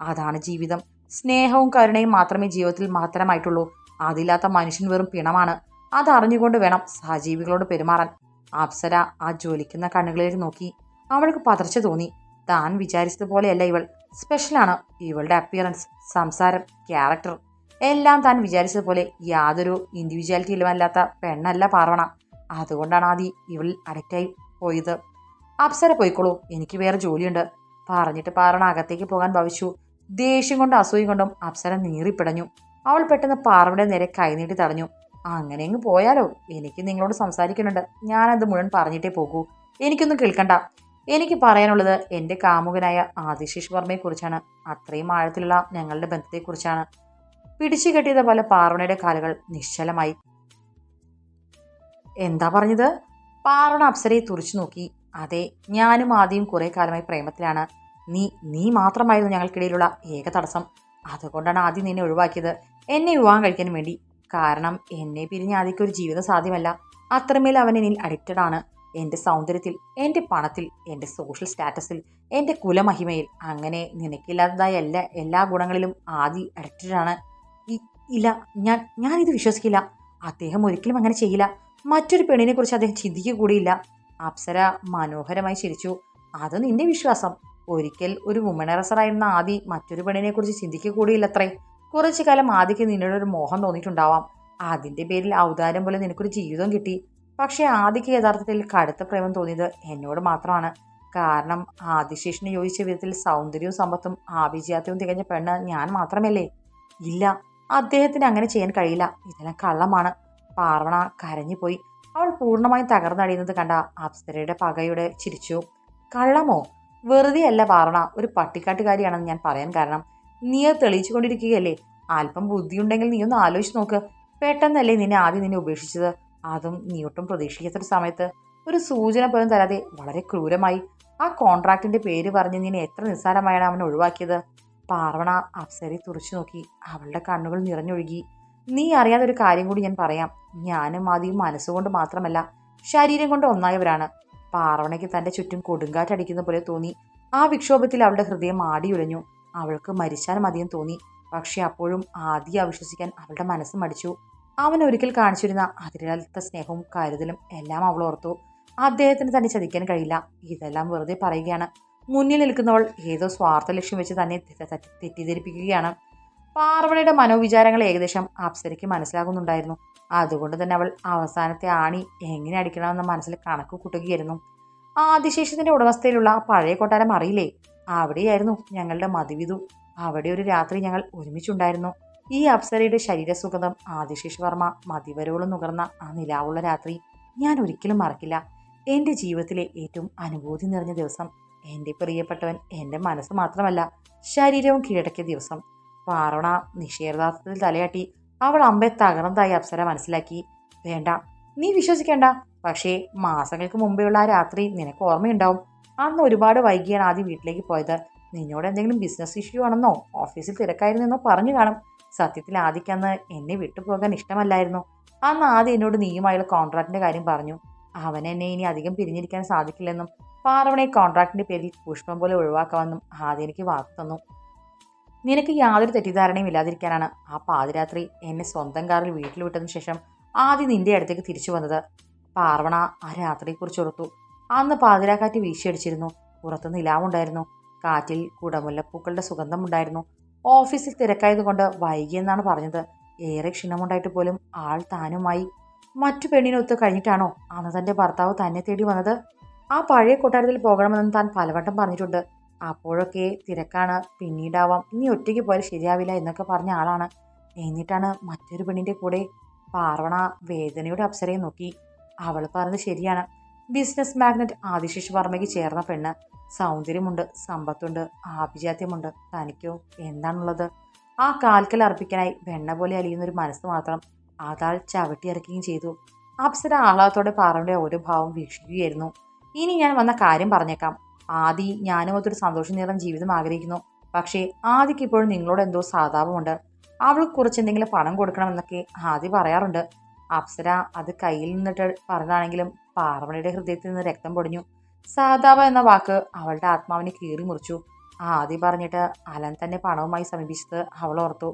അതാണ് ജീവിതം. സ്നേഹവും കരുണയും മാത്രമേ ജീവിതത്തിൽ മഹത്തരമായിട്ടുള്ളൂ. അതില്ലാത്ത മനുഷ്യൻ വെറും പിണമാണ്. അതറിഞ്ഞുകൊണ്ട് വേണം സഹജീവികളോട് പെരുമാറാൻ. അപ്സര ആ ജ്വലിക്കുന്ന കണ്ണുകളിലേക്ക് നോക്കി. അവൾക്ക് പതർച്ച തോന്നി. താൻ വിചാരിച്ചതുപോലെയല്ല ഇവൾ. സ്പെഷ്യലാണ്. ഇവളുടെ അപ്പിയറൻസ്, സംസാരം, ക്യാരക്ടർ എല്ലാം താൻ വിചാരിച്ചതുപോലെ യാതൊരു ഇൻഡിവിജ്വാലിറ്റിയിലുമല്ലാത്ത പെണ്ണല്ല പാർവണ. അതുകൊണ്ടാണ് ആദി ഇവളിൽ അഡിക്റ്റായി പോയത്. അപ്സര പോയിക്കോളൂ, എനിക്ക് വേറെ ജോലിയുണ്ട്. പറഞ്ഞിട്ട് പാർവണ അകത്തേക്ക് പോകാൻ ഭവിച്ചു. ദേഷ്യം കൊണ്ടും അസൂയം കൊണ്ടും അപ്സര നീറിപ്പിടഞ്ഞു. അവൾ പെട്ടെന്ന് പാർവണയുടെ നേരെ കൈനീട്ടി തടഞ്ഞു. അങ്ങനെ അങ്ങ് പോയാലോ? എനിക്ക് നിങ്ങളോട് സംസാരിക്കുന്നുണ്ട്. ഞാനത് മുഴുവൻ പറഞ്ഞിട്ടേ പോകൂ. എനിക്കൊന്നും കേൾക്കണ്ട. എനിക്ക് പറയാനുള്ളത് എൻ്റെ കാമുകനായ ആദിശേഷ് വർമ്മയെ കുറിച്ചാണ്. അത്രയും ആഴത്തിലുള്ള ഞങ്ങളുടെ ബന്ധത്തെക്കുറിച്ചാണ്. പിടിച്ചു കെട്ടിയത് പോലെ പാർവണയുടെ കാലുകൾ നിശ്ചലമായി. എന്താ പറഞ്ഞത്? പാർവണ അപ്സരയെ തുറച്ചു നോക്കി. അതെ, ഞാനും ആദ്യം കുറെ കാലമായി പ്രേമത്തിലാണ്. നീ മാത്രമായിരുന്നു ഞങ്ങൾക്കിടയിലുള്ള ഏക തടസ്സം. അതുകൊണ്ടാണ് ആദ്യം നിന്നെ ഒഴിവാക്കിയത്, എന്നെ വിവാഹം കഴിക്കാൻ വേണ്ടി. കാരണം എന്നെ പിരിഞ്ഞ് ആദ്യക്ക് ഒരു ജീവിതം സാധ്യമല്ല. അത്രമേൽ അവൻ എന്നിൽ അഡിക്റ്റഡ് ആണ്. എൻ്റെ സൗന്ദര്യത്തിൽ, എൻ്റെ പണത്തിൽ, എൻ്റെ സോഷ്യൽ സ്റ്റാറ്റസിൽ, എൻ്റെ കുലമഹിമയിൽ, അങ്ങനെ നിനക്കില്ലാത്തതായ എല്ലാ ഗുണങ്ങളിലും ആദി അഡിക്റ്റഡ് ആണ്. ഇല്ല, ഞാനിത് വിശ്വസിക്കില്ല. അദ്ദേഹം ഒരിക്കലും അങ്ങനെ ചെയ്യില്ല. മറ്റൊരു പെണ്ണിനെ കുറിച്ച് അദ്ദേഹം ചിന്തിക്കുക കൂടിയില്ല. അപ്സര മനോഹരമായി ചിരിച്ചു. അത് നിന്റെ വിശ്വാസം. ഒരിക്കൽ ഒരു വുമണറസറായിരുന്ന ആദി മറ്റൊരു പെണ്ണിനെ കുറിച്ച് ചിന്തിക്കുക കൂടിയില്ലത്രേ. കുറച്ചു കാലം ആദിക്ക് നിന്നോടൊരു മോഹം തോന്നിയിട്ടുണ്ടാവാം. അതിന്റെ പേരിൽ ഔദാര്യം പോലെ നിനക്കൊരു ജീവിതം കിട്ടി. പക്ഷെ ആദിക്ക് യഥാർത്ഥത്തിൽ കടുത്ത പ്രേമം തോന്നിയത് എന്നോട് മാത്രമാണ്. കാരണം ആദിശേഷന് യോജിച്ച വിധത്തിൽ സൗന്ദര്യവും സമ്പത്തും ആഭിജാത്യവും തികഞ്ഞ പെണ്ണ് ഞാൻ മാത്രമല്ലേ? ഇല്ല, അദ്ദേഹത്തിന് അങ്ങനെ ചെയ്യാൻ കഴിയില്ല. ഇതെല്ലാം കള്ളമാണ്. പാർവണ കരഞ്ഞുപോയി. അവൾ പൂർണ്ണമായും തകർന്നടിയുന്നത് കണ്ട അപ്സരയുടെ പകയുടെ ചിരിച്ചു. കള്ളമോ? വെറുതെ അല്ല പാർവണ, ഒരു പട്ടിക്കാട്ടുകാരിയാണെന്ന് ഞാൻ പറയാൻ കാരണം നീ അത് തെളിയിച്ചു കൊണ്ടിരിക്കുകയല്ലേ. അല്പം ബുദ്ധിയുണ്ടെങ്കിൽ നീ ഒന്ന് ആലോചിച്ച് നോക്ക്. പെട്ടെന്നല്ലേ നിന്നെ ഉപേക്ഷിച്ചത്, അതും നീ ഒട്ടും പ്രതീക്ഷിക്കാത്തൊരു സമയത്ത്. ഒരു സൂചന പോലും തരാതെ വളരെ ക്രൂരമായി. ആ കോൺട്രാക്ടിന്റെ പേര് പറഞ്ഞ് നിന്നെ എത്ര നിസ്സാരമായാണ് അവൻ ഒഴിവാക്കിയത്. പാർവണ അപ്സരയെ തുറച്ചു നോക്കി. അവളുടെ കണ്ണുകൾ നിറഞ്ഞൊഴുകി. നീ അറിയാതെ ഒരു കാര്യം കൂടി ഞാൻ പറയാം. ഞാനും ആദ്യം മനസ്സുകൊണ്ട് മാത്രമല്ല ശരീരം കൊണ്ട് ഒന്നായവരാണ്. പാർവണയ്ക്ക് തന്റെ ചുറ്റും കൊടുങ്കാറ്റടിക്കുന്ന പോലെ തോന്നി. ആ വിക്ഷോഭത്തിൽ അവളുടെ ഹൃദയം ആടിയുലഞ്ഞു. അവൾക്ക് മരിച്ചാൽ മതിയെന്ന് തോന്നി. പക്ഷെ അപ്പോഴും ആദ്യം അവിശ്വസിക്കാൻ അവളുടെ മനസ്സ് മടിച്ചു. അവൻ ഒരിക്കൽ കാണിച്ചിരുന്ന അതിരില്ലാത്ത സ്നേഹവും കരുതലും എല്ലാം അവൾ ഓർത്തു. അദ്ദേഹത്തിന് തന്നെ ചതിക്കാൻ കഴിയില്ല. ഇതെല്ലാം വെറുതെ പറയുകയാണ്. മുന്നിൽ നിൽക്കുന്നവൾ ഏതോ സ്വാർത്ഥ ലക്ഷ്യം വെച്ച് തന്നെ തെറ്റിദ്ധരിപ്പിക്കുകയാണ്. പാർവണയുടെ മനോവിചാരങ്ങൾ ഏകദേശം അപ്സരയ്ക്ക് മനസ്സിലാകുന്നുണ്ടായിരുന്നു. അതുകൊണ്ട് തന്നെ അവൾ അവസാനത്തെ ആണി എങ്ങനെ അടിക്കണമെന്ന് മനസ്സിൽ കണക്ക് കൂട്ടുകയായിരുന്നു. ആദിശേഷത്തിന്റെ ഉടമസ്ഥയിലുള്ള പഴയ കൊട്ടാരം അറിയില്ലേ? അവിടെയായിരുന്നു ഞങ്ങളുടെ മതിവിധു. അവിടെ ഒരു രാത്രി ഞങ്ങൾ ഒരുമിച്ചുണ്ടായിരുന്നു. ഈ അപ്സരയുടെ ശരീരസുഗന്ധം ആദിശേഷ് വർമ്മ മതിവരോളം നുകർന്ന ആ നിലാവുള്ള രാത്രി ഞാൻ ഒരിക്കലും മറക്കില്ല. എൻ്റെ ജീവിതത്തിലെ ഏറ്റവും അനുഭൂതി നിറഞ്ഞ ദിവസം. എൻ്റെ പ്രിയപ്പെട്ടവൻ എൻ്റെ മനസ്സ് മാത്രമല്ല ശരീരവും കീഴടക്കിയ ദിവസം. പാർവണ നിഷേധാർത്ഥത്തിൽ തലയാട്ടി. അവൾ അമ്പെ തകർന്നതായി അപ്സര മനസ്സിലാക്കി. വേണ്ട, നീ വിശ്വസിക്കേണ്ട. പക്ഷേ മാസങ്ങൾക്ക് മുമ്പെയുള്ള ആ രാത്രി നിനക്ക് ഓർമ്മയുണ്ടാവും. അന്ന് ഒരുപാട് വൈകിയാണ് ആദ്യം വീട്ടിലേക്ക് പോയത്. നിന്നോട് എന്തെങ്കിലും ബിസിനസ് ഇഷ്യൂ ആണെന്നോ ഓഫീസിൽ തിരക്കായിരുന്നെന്നോ പറഞ്ഞു കാണും. സത്യത്തിൽ ആദിക്കന്ന് എന്നെ വിട്ടുപോകാൻ ഇഷ്ടമല്ലായിരുന്നു. അന്ന് ആദ്യം എന്നോട് നീയുമായുള്ള കോൺട്രാക്ടിന്റെ കാര്യം പറഞ്ഞു. അവൻ എന്നെ ഇനി അധികം പിരിഞ്ഞിരിക്കാൻ സാധിക്കില്ലെന്നും പാർവണയെ കോൺട്രാക്ടിന്റെ പേരിൽ പുഷ്പം പോലെ ഒഴിവാക്കാമെന്നും ആദ്യം എനിക്ക് വാക്ക് തന്നു. നിനക്ക് യാതൊരു തെറ്റിദ്ധാരണയും ഇല്ലാതിരിക്കാനാണ് ആ പാതിരാത്രി എന്നെ സ്വന്തം കാറിൽ വീട്ടിൽ വിട്ടതിനു ശേഷം ആദ്യം നിന്റെ അടുത്തേക്ക് തിരിച്ചു വന്നത്. പാർവണ ആ രാത്രിയെക്കുറിച്ച് ഓർത്തു. അന്ന് പാതിരാക്കാറ്റ് വീശിയടിച്ചിരുന്നു. പുറത്ത് നിലാവുണ്ടായിരുന്നു. കാറ്റിൽ കുടമുല്ലപ്പൂക്കളുടെ സുഗന്ധമുണ്ടായിരുന്നു. ഓഫീസിൽ തിരക്കായതുകൊണ്ട് വൈകിയെന്നാണ് പറഞ്ഞത്. ഏറെ ക്ഷീണമുണ്ടായിട്ട് പോലും ആൾ താനുമായി മറ്റു പെണ്ണിനൊത്ത് കഴിഞ്ഞിട്ടാണോ അന്ന് തന്റെ ഭർത്താവ് തന്നെ തേടി വന്നത്? ആ പഴയ കൊട്ടാരത്തിൽ പോകണമെന്ന് താൻ പലവട്ടം പറഞ്ഞിട്ടുണ്ട്. അപ്പോഴൊക്കെ തിരക്കാണ്, പിന്നീടാവാം, നീ ഒറ്റയ്ക്ക് പോയാൽ ശരിയാവില്ല എന്നൊക്കെ പറഞ്ഞ ആളാണ്. എന്നിട്ടാണ് മറ്റൊരു പെണ്ണിന്റെ കൂടെ. പാർവണ വേദനയുടെ അപ്സരയെ നോക്കി. അവൾ പറഞ്ഞത് ശരിയാണ്. ബിസിനസ് മാഗ്നറ്റ് ആദിശേഷ് വർമ്മയ്ക്ക് ചേർന്ന പെണ്ണ്. സൗന്ദര്യമുണ്ട്, സമ്പത്തുണ്ട്, ആഭിജാത്യമുണ്ട്. തനിക്കോ എന്താണുള്ളത്? ആ കാൽക്കൽ അർപ്പിക്കാനായി വെണ്ണ പോലെ അലിയുന്നൊരു മനസ്സ് മാത്രം. അതാൾ ചവിട്ടിയിറക്കുകയും ചെയ്തു. അപ്സര ആഹ്ലാദത്തോടെ പാർവണയുടെ ഓരോ ഭാവം വീക്ഷിക്കുകയായിരുന്നു. ഇനി ഞാൻ വന്ന കാര്യം പറഞ്ഞേക്കാം. ആദി ഞാനുമൊത്തൊരു സന്തോഷം നിറഞ്ഞ ജീവിതം ആഗ്രഹിക്കുന്നു. പക്ഷേ ആദിക്ക് ഇപ്പോഴും നിങ്ങളോട് എന്തോ സഹതാപമുണ്ട്. അവൾക്ക് കുറച്ച് എന്തെങ്കിലും പണം കൊടുക്കണമെന്നൊക്കെ ആദി പറയാറുണ്ട്. അപ്സര അത് കയ്യിൽ നിന്നിട്ട് പറഞ്ഞതാണെങ്കിലും പാർവണിയുടെ ഹൃദയത്തിൽ നിന്ന് രക്തം പൊടിഞ്ഞു. സഹതാപം എന്ന വാക്ക് അവളുടെ ആത്മാവിനെ കീറി മുറിച്ചു. ആദി പറഞ്ഞിട്ട് അലൻ തന്നെ പണവുമായി സമീപിച്ചത് അവൾ ഓർത്തു.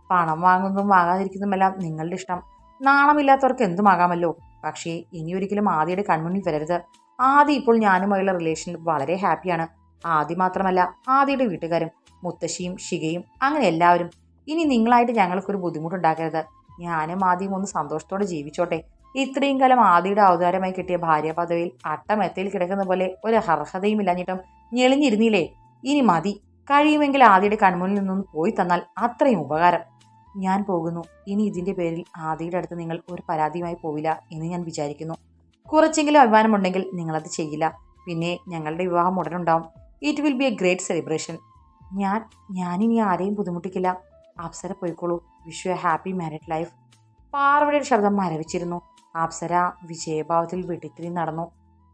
പണം വാങ്ങുന്നതും വാങ്ങാതിരിക്കുന്നതുമെല്ലാം നിങ്ങളുടെ ഇഷ്ടം. നാണമില്ലാത്തവർക്ക് എന്തുമാകാമല്ലോ. പക്ഷേ ഇനി ഒരിക്കലും ആദിയുടെ കൺമുന്നിൽ വരരുത്. ആദി ഇപ്പോൾ ഞാനുമായുള്ള റിലേഷനിൽ വളരെ ഹാപ്പിയാണ്. ആദി മാത്രമല്ല, ആദിയുടെ വീട്ടുകാരും മുത്തശ്ശിയും ശിഖയും അങ്ങനെ എല്ലാവരും. ഇനി നിങ്ങളായിട്ട് ഞങ്ങൾക്കൊരു ബുദ്ധിമുട്ടുണ്ടാക്കരുത്. ഞാനും ആദ്യം ഒന്ന് സന്തോഷത്തോടെ ജീവിച്ചോട്ടെ. ഇത്രയും കാലം ആദിയുടെ അവതാരമായി കിട്ടിയ ഭാര്യ പദവിയിൽ അട്ടമെത്തയിൽ കിടക്കുന്ന പോലെ ഒരു അർഹതയും ഇല്ലാഞ്ഞിട്ടും ഞെളിഞ്ഞിരുന്നില്ലേ? ഇനി മതി. കഴിയുമെങ്കിൽ ആദിയുടെ കൺമുന്നിൽ നിന്നൊന്ന് പോയി തന്നാൽ അത്രയും ഉപകാരം. ഞാൻ പോകുന്നു. ഇനി ഇതിന്റെ പേരിൽ ആദിയുടെ അടുത്ത് നിങ്ങൾ ഒരു പരാതിയുമായി പോവില്ല എന്ന് ഞാൻ വിചാരിക്കുന്നു. കുറച്ചെങ്കിലും അഭിമാനമുണ്ടെങ്കിൽ നിങ്ങളത് ചെയ്യില്ല. പിന്നെ ഞങ്ങളുടെ വിവാഹം ഉടനുണ്ടാവും. It will be a great celebration. ഞാനിനി ആരെയും ബുദ്ധിമുട്ടിക്കില്ല. അപ്സര പോയിക്കോളൂ. Wish you a happy married life. പാർവണയുടെ ശബ്ദം മരവിച്ചിരുന്നു. അപ്സര വിജയഭാവത്തിൽ വെട്ടിത്തിരി നടന്നു.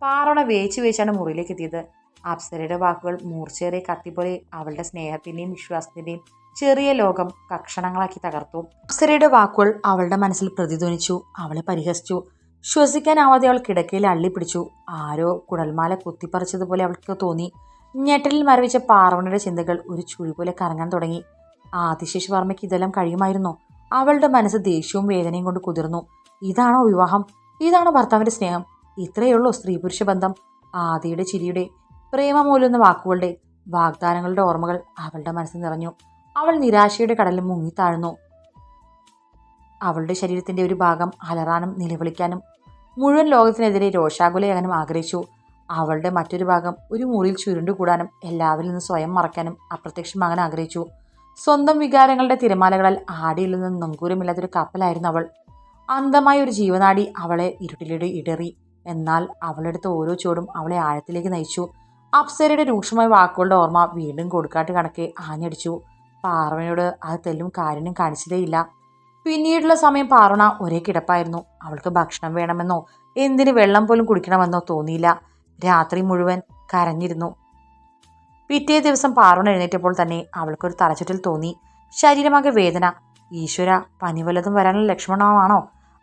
പാർവണ വേച്ച് വേച്ചാണ് മുറിയിലേക്ക് എത്തിയത്. അപ്സരയുടെ വാക്കുകൾ മൂർച്ചയേറിയ കത്തി പോലെ അവളുടെ സ്നേഹത്തിന്റെയും വിശ്വാസത്തിന്റെയും ചെറിയ ലോകം കഷണങ്ങളാക്കി തകർത്തു. അപ്സരയുടെ വാക്കുകൾ അവളുടെ മനസ്സിൽ പ്രതിധ്വനിച്ചു. അവളെ പരിഹസിച്ചു. ശ്വസിക്കാനാവാതെ അവൾ കിടക്കയിൽ അള്ളിപ്പിടിച്ചു. ആരോ കുടൽമാല കുത്തിപ്പറിച്ചതുപോലെ അവൾക്ക് തോന്നി. ഞെട്ടലിൽ മരവിച്ച പാർവണയുടെ ചിന്തകൾ ഒരു ചുഴി പോലെ കറങ്ങാൻ തുടങ്ങി. ആദിശേഷ് വർമ്മയ്ക്ക് ഇതെല്ലാം കഴിയുമായിരുന്നോ? അവളുടെ മനസ്സ് ദേഷ്യവും വേദനയും കൊണ്ട് കുതിർന്നു. ഇതാണോ വിവാഹം? ഇതാണോ ഭർത്താവിന്റെ സ്നേഹം? ഇത്രയുള്ളൂ സ്ത്രീ പുരുഷ ബന്ധം? ആദിയുടെ ചിരിയുടെ, പ്രേമമൂലുന്ന വാക്കുകളുടെ, വാഗ്ദാനങ്ങളുടെ ഓർമ്മകൾ അവളുടെ മനസ്സിൽ നിറഞ്ഞു. അവൾ നിരാശയുടെ കടലിൽ മുങ്ങിത്താഴ്ന്നു. അവളുടെ ശരീരത്തിന്റെ ഒരു ഭാഗം അലറാനും നിലവിളിക്കാനും മുഴുവൻ ലോകത്തിനെതിരെ രോഷാകുലയാകാനും ആഗ്രഹിച്ചു. അവളുടെ മറ്റൊരു ഭാഗം ഒരു മുറിയിൽ ചുരുണ്ടുകൂടാനും എല്ലാവരിൽ നിന്ന് സ്വയം മറക്കാനും അപ്രത്യക്ഷമാകാൻ ആഗ്രഹിച്ചു. സ്വന്തം വികാരങ്ങളുടെ തിരമാലകളാൽ ആടിയില്ലെന്ന നങ്കൂരമില്ലാത്തൊരു കപ്പലായിരുന്നു അവൾ. അന്ധമായ ഒരു ജീവനാടി അവളെ ഇരുട്ടിലൂടെ ഇടറി. എന്നാൽ അവളെടുത്ത ഓരോ ചുവടും അവളെ ആഴത്തിലേക്ക് നയിച്ചു. അപ്സരയുടെ രൂക്ഷമായ വാക്കുകളുടെ ഓർമ്മ വീണ്ടും കൊടുക്കാട്ട് കണക്കെ ആഞ്ഞടിച്ചു. പാർവണയോട് അത് തെല്ലും കാരുണ്യം കാണിച്ചതേയില്ല. പിന്നീടുള്ള സമയം പാർവണ ഒരേ കിടപ്പായിരുന്നു. അവൾക്ക് ഭക്ഷണം വേണമെന്നോ എന്തിന് വെള്ളം പോലും കുടിക്കണമെന്നോ തോന്നിയില്ല. രാത്രി മുഴുവൻ കരഞ്ഞിരുന്നു. പിറ്റേ ദിവസം പാർവണ എഴുന്നേറ്റപ്പോൾ തന്നെ അവൾക്കൊരു തലചുറ്റൽ തോന്നി. ശരീരമാകെ വേദന. ഈശ്വര, പനി വല്ലതും വരാനുള്ള ലക്ഷണമാണോ?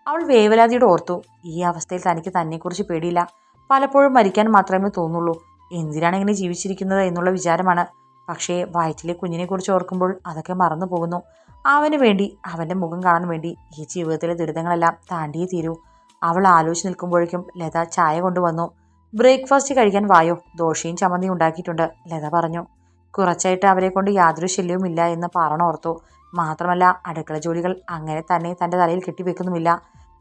അവൾ വേവലാതിയോട് ഓർത്തു. ഈ അവസ്ഥയിൽ തനിക്ക് തന്നെക്കുറിച്ച് പേടിയില്ല. പലപ്പോഴും മരിക്കാൻ മാത്രമേ തോന്നുള്ളൂ. എന്തിനാണ് ഇങ്ങനെ ജീവിച്ചിരിക്കുന്നത് എന്നുള്ള വിചാരമാണ്. പക്ഷേ വയറ്റിലെ കുഞ്ഞിനെക്കുറിച്ച് ഓർക്കുമ്പോൾ അതൊക്കെ മറന്നു പോകുന്നു. അവന് വേണ്ടി, അവൻ്റെ മുഖം കാണാൻ വേണ്ടി ഈ ജീവിതത്തിലെ ദുരിതങ്ങളെല്ലാം താണ്ടിയേ തീരൂ. അവൾ ആലോചിച്ച് നിൽക്കുമ്പോഴേക്കും ലത ചായ കൊണ്ടുവന്നു. ബ്രേക്ക്ഫാസ്റ്റ് കഴിക്കാൻ വായോ, ദോശയും ചമ്മന്തിയും ഉണ്ടാക്കിയിട്ടുണ്ട്, ലത പറഞ്ഞു. കുറച്ചായിട്ട് അവരെ കൊണ്ട് യാതൊരു ശല്യവും ഇല്ല എന്ന് പാർവണ ഓർത്തു. മാത്രമല്ല അടുക്കള ജോലികൾ അങ്ങനെ തന്നെ തൻ്റെ തലയിൽ കെട്ടിവെക്കുന്നുമില്ല.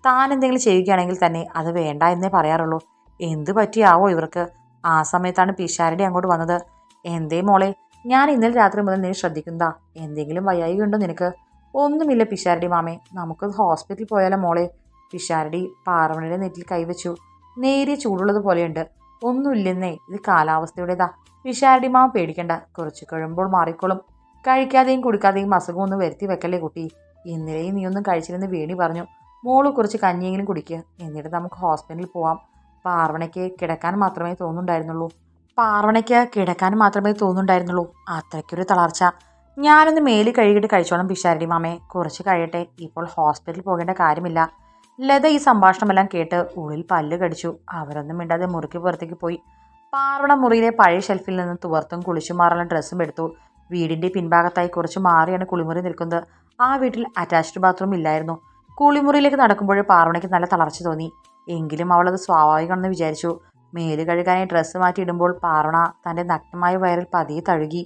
താൻ എന്തെങ്കിലും ചെയ്യുകയാണെങ്കിൽ തന്നെ അത് വേണ്ട എന്നേ പറയാറുള്ളൂ. എന്ത് പറ്റിയാവോ ഇവർക്ക്? ആ സമയത്താണ് പിഷാരടി അങ്ങോട്ട് വന്നത്. എന്തേ മോളെ, ഞാൻ ഇന്നലെ രാത്രി മുതൽ നീ ശ്രദ്ധിക്കുന്നതാ. എന്തെങ്കിലും വയ്യായി ഉണ്ടോ നിനക്ക്? ഒന്നുമില്ല പിഷാരടി മാമേ, നമുക്ക് ഹോസ്പിറ്റലിൽ പോയാലോ മോളെ? പിഷാരടി പാർവണയുടെ നെറ്റിൽ കൈവച്ചു. നേരിയ ചൂടുള്ളത് പോലെയുണ്ട്. ഒന്നുമില്ലെന്നേ, ഇത് കാലാവസ്ഥയുടേതാ. പിഷാരടി മാമ പേടിക്കണ്ട, കുറച്ച് കഴിയുമ്പോൾ മാറിക്കോളും. കഴിക്കാതെയും കുടിക്കാതെയും അസുഖമൊന്നും വരുത്തി വെക്കല്ലേ കുട്ടി. ഇന്നലെയും നീ ഒന്നും കഴിച്ചില്ലെന്ന് വേണി പറഞ്ഞു. മോള് കുറച്ച് കഞ്ഞിയെങ്കിലും കുടിക്കുക, എന്നിട്ട് നമുക്ക് ഹോസ്പിറ്റലിൽ പോവാം. പാർവണയ്ക്ക് കിടക്കാൻ മാത്രമേ തോന്നുന്നുണ്ടായിരുന്നുള്ളൂ. അത്രയ്ക്കൊരു തളർച്ച. ഞാനൊന്ന് മേലി കഴുകിയിട്ട് കഴിച്ചോളാം പിഷാരടി മാമേ, കുറച്ച് കഴിയട്ടെ, ഇപ്പോൾ ഹോസ്പിറ്റലിൽ പോകേണ്ട കാര്യമില്ല. ലത ഈ സംഭാഷണമെല്ലാം കേട്ട് ഉള്ളിൽ പല്ല് കടിച്ചു. അവരൊന്നും മിണ്ടാതെ മുറിക്ക് പുറത്തേക്ക് പോയി. പാർവണ മുറിയിലെ പഴയ ഷെൽഫിൽ നിന്ന് തുവർത്തും കുളിച്ചു മാറാനുള്ള ഡ്രസ്സും എടുത്തു. വീടിന്റെ പിൻഭാഗത്തായി കുറച്ച് മാറിയാണ് കുളിമുറി നിൽക്കുന്നത്. ആ വീട്ടിൽ അറ്റാച്ച്ഡ് ബാത്റൂം ഇല്ലായിരുന്നു. കുളിമുറിയിലേക്ക് നടക്കുമ്പോൾ പാർവണയ്ക്ക് നല്ല തളർച്ച തോന്നി. എങ്കിലും അവൾ അത് സ്വാഭാവികമാണെന്ന് വിചാരിച്ചു. മേല് കഴുകാനായി ഡ്രസ്സ് മാറ്റിയിടുമ്പോൾ പാർവണ തൻ്റെ നഗ്നമായ വയറിൽ പതിയെ തഴുകി.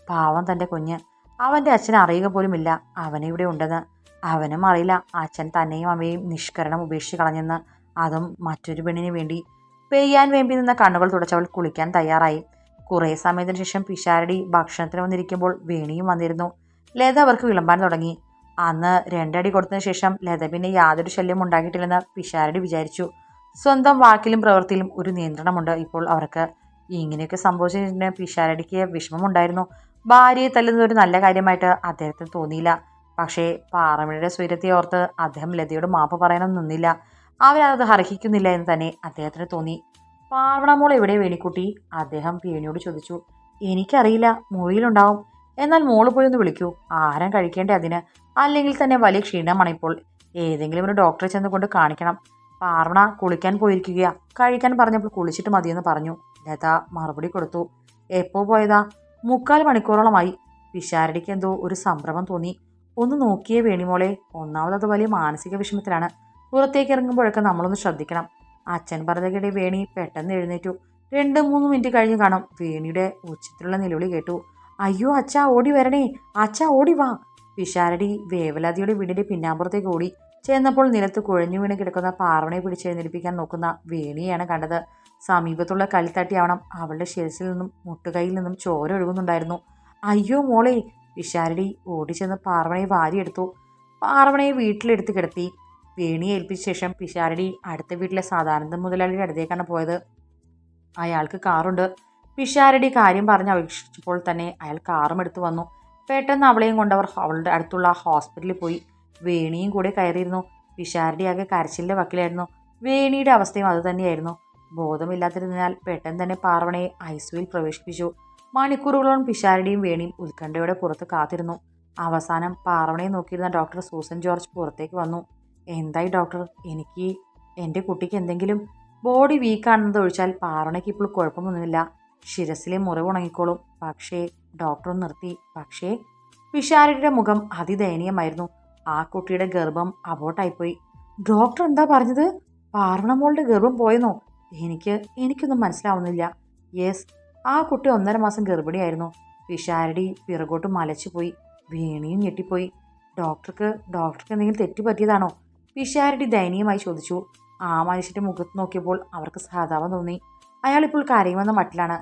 പാവം തൻ്റെ കുഞ്ഞ്. അവൻ്റെ അച്ഛൻ അറിയുക പോലുമില്ല അവനിവിടെ ഉണ്ടെന്ന്. അവനും അറിയില്ല അച്ഛൻ തന്നെയും അമ്മയും നിഷ്കരണം ഉപേക്ഷിച്ച് കളഞ്ഞെന്ന്. അതും മറ്റൊരു പെണ്ണിന് വേണ്ടി. പെയ്യാൻ വേമ്പി നിന്ന കണ്ണുകൾ തുടച്ചവൾ കുളിക്കാൻ തയ്യാറായി. കുറേ സമയത്തിന് ശേഷം പിഷാരടി ഭക്ഷണത്തിന് വന്നിരിക്കുമ്പോൾ വേണിയും വന്നിരുന്നു. ലത അവർക്ക് വിളമ്പാൻ തുടങ്ങി. അന്ന് 2 അടി കൊടുത്തതിന് ശേഷം ലത പിന്നെ യാതൊരു ശല്യം ഉണ്ടാക്കിയിട്ടില്ലെന്ന് പിഷാരടി വിചാരിച്ചു. സ്വന്തം വാക്കിലും പ്രവൃത്തിയിലും ഒരു നിയന്ത്രണമുണ്ട് ഇപ്പോൾ അവർക്ക്. ഇങ്ങനെയൊക്കെ സംഭവിച്ചതിന് പിഷാരടിക്ക് വിഷമമുണ്ടായിരുന്നു. ഭാര്യയെ തല്ലുന്നത് ഒരു നല്ല കാര്യമായിട്ട് അദ്ദേഹത്തിന് തോന്നിയില്ല. പക്ഷേ പാറമഴയുടെ സ്വൈരത്തെ ഓർത്ത് അദ്ദേഹം ലതയോട് മാപ്പ് പറയാനൊന്നും നിന്നില്ല. അവരത് അർഹിക്കുന്നില്ല എന്ന് തന്നെ അദ്ദേഹത്തിന് തോന്നി. പാർവണ മോൾ എവിടെ വേണിക്കുട്ടി? അദ്ദേഹം വേണിയോട് ചോദിച്ചു. എനിക്കറിയില്ല, മുറിയിലുണ്ടാവും. എന്നാൽ മോള് പോയി ഒന്ന് വിളിക്കൂ. ആഹാരം കഴിക്കേണ്ടേ അതിന്? അല്ലെങ്കിൽ തന്നെ വലിയ ക്ഷീണമാണ് ഇപ്പോൾ. ഏതെങ്കിലും ഒരു ഡോക്ടറെ ചെന്ന് കൊണ്ട് കാണിക്കണം. പാർവണ കുളിക്കാൻ പോയിരിക്കുകയാ. കഴിക്കാൻ പറഞ്ഞപ്പോൾ കുളിച്ചിട്ട് മതിയെന്ന് പറഞ്ഞു. ലത മറുപടി കൊടുത്തു. എപ്പോ പോയതാ? 3/4 മണിക്കൂറോളമായി. പിഷാരടിക്ക് എന്തോ ഒരു സംഭ്രമം തോന്നി. ഒന്ന് നോക്കിയേ വേണിമോളെ, ഒന്നാമത് വലിയ മാനസിക വിഷമത്തിലാണ്. പുറത്തേക്ക് ഇറങ്ങുമ്പോഴൊക്കെ നമ്മളൊന്ന് ശ്രദ്ധിക്കണം. അച്ഛൻ പറഞ്ഞതിടെ വേണി പെട്ടെന്ന് എഴുന്നേറ്റു. 2-3 മിനിറ്റ് കഴിഞ്ഞ് കാണും വേണിയുടെ ഉച്ചത്തിലുള്ള നിലവിളി കേട്ടു. അയ്യോ അച്ഛാ, ഓടി വരണേ, അച്ഛാ ഓടി വാ. പിഷാരടി വേവലാതിയുടെ വീടിന്റെ പിന്നാമ്പുറത്തേക്ക് ഓടി ചെന്നപ്പോൾ നിലത്ത് കുഴഞ്ഞു വീണ് കിടക്കുന്ന പാർവണയെ പിടിച്ചെഴുന്നേൽപ്പിക്കാൻ നോക്കുന്ന വേണിയെയാണ് കണ്ടത്. സമീപത്തുള്ള കൽത്തട്ടിയാവണം അവളുടെ ശിരസിൽ നിന്നും മുട്ടുകൈയിൽ നിന്നും ചോര ഒഴുകുന്നുണ്ടായിരുന്നു. അയ്യോ മോളെ! പിഷാരടി ഓടിച്ചെന്ന് പാർവണയെ വാരിയെടുത്തു. പാർവണയെ വീട്ടിലെടുത്ത് കിടത്തി. വേണിയെ ഏൽപ്പിച്ച ശേഷം പിഷാരടി അടുത്ത വീട്ടിലെ സദാനന്ദ മുതലാളിയുടെ അടുത്തേക്കാണ് പോയത്. അയാൾക്ക് കാറുണ്ട്. പിഷാരടി കാര്യം പറഞ്ഞ് അപേക്ഷിച്ചപ്പോൾ തന്നെ അയാൾ കാറും എടുത്തു വന്നു. പെട്ടെന്ന് അവളെയും കൊണ്ടവർ അവളുടെ അടുത്തുള്ള ഹോസ്പിറ്റലിൽ പോയി. വേണിയും കൂടെ കയറിയിരുന്നു. പിഷാരടി ആകെ കരച്ചിലിന്റെ വക്കിലായിരുന്നു. വേണിയുടെ അവസ്ഥയും അതുതന്നെയായിരുന്നു. ബോധമില്ലാതിരുന്നതിനാൽ പെട്ടെന്ന് തന്നെ പാർവണയെ ഐസിയുവിൽ പ്രവേശിപ്പിച്ചു. മണിക്കൂറുകളോളം പിഷാരടിയും വേണിയും ഉത്കണ്ഠയോടെ പുറത്ത് കാത്തിരുന്നു. അവസാനം പാർവണയെ നോക്കിയിരുന്ന ഡോക്ടർ സൂസൻ ജോർജ് പുറത്തേക്ക് വന്നു. എന്തായി ഡോക്ടർ? എനിക്ക് എൻ്റെ കുട്ടിക്ക് എന്തെങ്കിലും? ബോഡി വീക്കാണെന്നത് ഒഴിച്ചാൽ പാർവണയ്ക്ക് ഇപ്പോൾ കുഴപ്പമൊന്നുമില്ല. ശിരസിലെ മുറിവ് ഉണങ്ങിക്കോളും. പക്ഷേ ഡോക്ടർ നിർത്തി. പക്ഷേ പിഷാരടിയുടെ മുഖം അതിദയനീയമായിരുന്നു. ആ കുട്ടിയുടെ ഗർഭം അബോട്ടായിപ്പോയി. ഡോക്ടർ എന്താ പറഞ്ഞത്? പാർവണ മോളുടെ ഗർഭം പോയെന്നോ? എനിക്കൊന്നും മനസ്സിലാവുന്നില്ല. യെസ്, ആ കുട്ടി 1.5 മാസം ഗർഭിണിയായിരുന്നു. പിഷാരടി പിറകോട്ട് മലച്ചുപോയി. വേണിയും ഞെട്ടിപ്പോയി. ഡോക്ടർക്ക് എന്തെങ്കിലും തെറ്റ് പറ്റിയതാണോ? പിഷാരടി ദയനീയമായി ചോദിച്ചു. ആ മനുഷ്യന്റെ മുഖത്ത് നോക്കിയപ്പോൾ അവർക്ക് സഹതാപം തോന്നി. അയാളിപ്പോൾ കരയുമെന്ന മട്ടിലാണ്.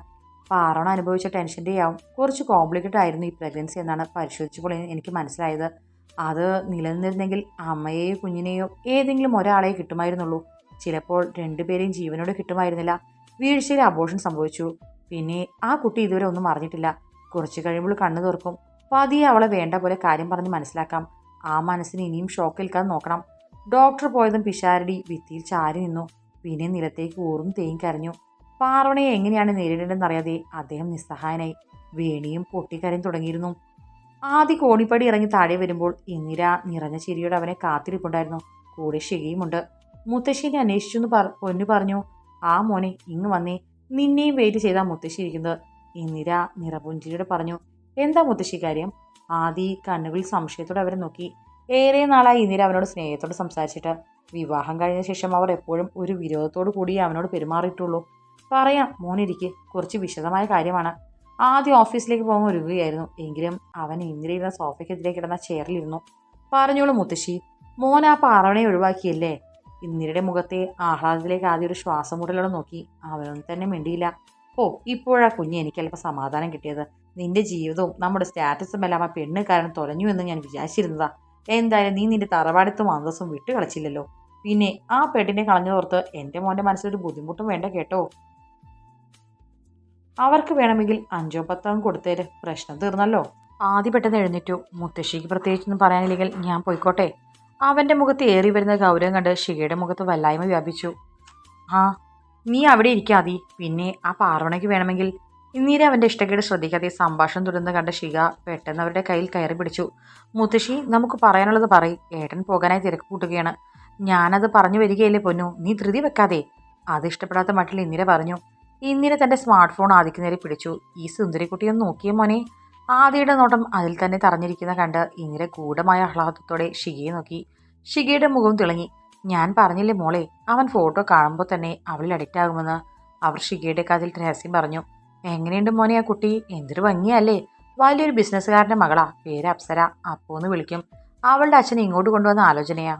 പാർവണ അനുഭവിച്ച ടെൻഷൻ്റെയാവും. കുറച്ച് കോംപ്ലിക്കേറ്റഡ് ആയിരുന്നു ഈ പ്രഗ്നൻസി എന്നാണ് പരിശോധിച്ചപ്പോൾ എനിക്ക് മനസ്സിലായത്. അത് നിലനിന്നിരുന്നെങ്കിൽ അമ്മയെയോ കുഞ്ഞിനെയോ ഏതെങ്കിലും ഒരാളെ കിട്ടുമായിരുന്നുള്ളൂ. ചിലപ്പോൾ 2 പേരെയും ജീവനോട് കിട്ടുമായിരുന്നില്ല. വീഴ്ചയിൽ അബോർഷൻ സംഭവിച്ചു. പിന്നെ ആ കുട്ടി ഇതുവരെ ഒന്നും അറിഞ്ഞിട്ടില്ല. കുറച്ച് കഴിയുമ്പോൾ കണ്ണു തുറക്കും. പതിയെ അവളെ വേണ്ട പോലെ കാര്യം പറഞ്ഞ് മനസ്സിലാക്കാം. ആ മനസ്സിന് ഇനിയും ഷോക്കേൽക്കാതെ നോക്കണം. ഡോക്ടർ പോയതും പിഷാരടി ഭിത്തിയിൽ ചാരി നിന്നു. പിന്നെ നിലത്തേക്ക് ഊറും തേയും കരഞ്ഞു. പാർവണയെ എങ്ങനെയാണ് നേരിടേണ്ടതെന്നറിയാതെ അദ്ദേഹം നിസ്സഹായനായി. വേണിയും പൊട്ടിക്കരയും തുടങ്ങിയിരുന്നു. ആദ്യ കോണിപ്പടി ഇറങ്ങി താഴെ വരുമ്പോൾ ഇന്ദിര നിറഞ്ഞ ചിരിയോടെ അവനെ കാത്തിരിപ്പുണ്ടായിരുന്നു. കൂടെ ശിഖയുമുണ്ട്. മുത്തശ്ശീനെ അന്വേഷിച്ചു പൊന്നു പറഞ്ഞു. ആ മോനെ, ഇങ്ങ് വന്നേ. നിന്നെയും വെയിറ്റ് ചെയ്താ മുത്തശ്ശി ഇരിക്കുന്നത്. ഇന്ദിര നിറപുഞ്ചിരിയോടെ പറഞ്ഞു. എന്താ മുത്തശ്ശി കാര്യം? ആദി കണ്ണുകളിൽ സംശയത്തോടെ അവരെ നോക്കി. ഏറെ നാളായി ഇന്ദിര അവനോട് സ്നേഹത്തോട് സംസാരിച്ചിട്ട്. വിവാഹം കഴിഞ്ഞ ശേഷം അവർ എപ്പോഴും ഒരു വിരോധത്തോടു കൂടിയേ അവനോട് പെരുമാറിയിട്ടുള്ളൂ. പറയാം മോനിരിക്ക്, കുറച്ച് വിശദമായ കാര്യമാണ്. ആദ്യം ഓഫീസിലേക്ക് പോകാൻ ഒരുങ്ങുകയായിരുന്നു. എങ്കിലും അവൻ ഇന്ദിരയിരുന്ന സോഫയ്ക്കെതിരെ കിടന്ന ചെയറിലിരുന്നു. പറഞ്ഞോളൂ മുത്തശ്ശി. മോൻ ആ പാറവണയെ ഒഴിവാക്കിയല്ലേ? ഇന്ദിരയുടെ മുഖത്തെ ആഹ്ലാദത്തിലേക്ക് ആദ്യം ഒരു ശ്വാസം മുട്ടലോടെ നോക്കി. അവനൊന്നും തന്നെ മിണ്ടിയില്ല. ഓ, ഇപ്പോഴാ കുഞ്ഞ് എനിക്ക് അല്പം സമാധാനം കിട്ടിയത്. നിന്റെ ജീവിതവും നമ്മുടെ സ്റ്റാറ്റസും എല്ലാം ആ പെണ്ണ് കാരണം തൊലഞ്ഞു എന്ന് ഞാൻ വിചാരിച്ചിരുന്നതാ. എന്തായാലും നീ നിന്റെ തറവാടത്തും അന്തസ്സും വിട്ടു കളിച്ചില്ലല്ലോ. പിന്നെ ആ പെണ്ണിനെ കളഞ്ഞതോർത്ത് എൻ്റെ മോൻ്റെ മനസ്സിലൊരു ബുദ്ധിമുട്ടും വേണ്ട കേട്ടോ. അവർക്ക് വേണമെങ്കിൽ 5-10 കൊടുത്തേര്, പ്രശ്നം തീർന്നല്ലോ. ആദ്യം പെട്ടെന്ന് എഴുന്നേറ്റു. മുത്തശ്ശിക്ക് പ്രത്യേകിച്ചൊന്നും പറയാനില്ലെങ്കിൽ ഞാൻ പോയിക്കോട്ടെ. അവൻ്റെ മുഖത്ത് ഏറി വരുന്ന ഗൗരവം കണ്ട് ശിഖയുടെ മുഖത്ത് വല്ലായ്മ വ്യാപിച്ചു. ആ, നീ അവിടെ ഇരിക്കാതി. പിന്നെ ആ പാർവണയ്ക്ക് വേണമെങ്കിൽ. ഇന്ദിര അവൻ്റെ ഇഷ്ടക്കേട് ശ്രദ്ധിക്കാതെ സംഭാഷണം തുടർന്ന് കണ്ട ശിഖ പെട്ടെന്ന് അവരുടെ കയ്യിൽ കയറി പിടിച്ചു. മുത്തശ്ശി, നമുക്ക് പറയാനുള്ളത് പറയും. ഏട്ടൻ പോകാനായി തിരക്ക് കൂട്ടുകയാണ്. ഞാനത് പറഞ്ഞു വരികയല്ലേ പൊന്നു, നീ ധൃതി വെക്കാതെ. അത് ഇഷ്ടപ്പെടാത്ത മട്ടിൽ ഇന്ദിര പറഞ്ഞു. ഇന്ദിര തൻ്റെ സ്മാർട്ട് ഫോൺ ആദിക്ക് നേരെ പിടിച്ചു. ഈ സുന്ദരിക്കുട്ടിയൊന്ന് നോക്കിയേ മോനെ. ആദിയുടെ നോട്ടം അതിൽ തന്നെ തറഞ്ഞിരിക്കുന്ന കണ്ട് ഇന്ദിര ഗൂഢമായ ആഹ്ലാദത്തോടെ ഷിഗയെ നോക്കി. ഷിഗയുടെ മുഖം തിളങ്ങി. ഞാൻ പറഞ്ഞില്ലേ മോളെ, അവൻ ഫോട്ടോ കാണുമ്പോൾ തന്നെ അവളിൽ അഡിക്റ്റ് ആകുമെന്ന്. അവർ ഷിഗയുടെ കാതിൽ രഹസ്യം പറഞ്ഞു. എങ്ങനെയുണ്ട് മോനെ ആ കുട്ടി? എന്തൊരു ഭംഗിയല്ലേ. വലിയൊരു ബിസിനസ്സുകാരൻ്റെ മകളാ. പേര് അപ്സര. അപ്പോന്ന് വിളിക്കും. അവളുടെ അച്ഛനെ ഇങ്ങോട്ട് കൊണ്ടുവന്ന ആലോചനയാ.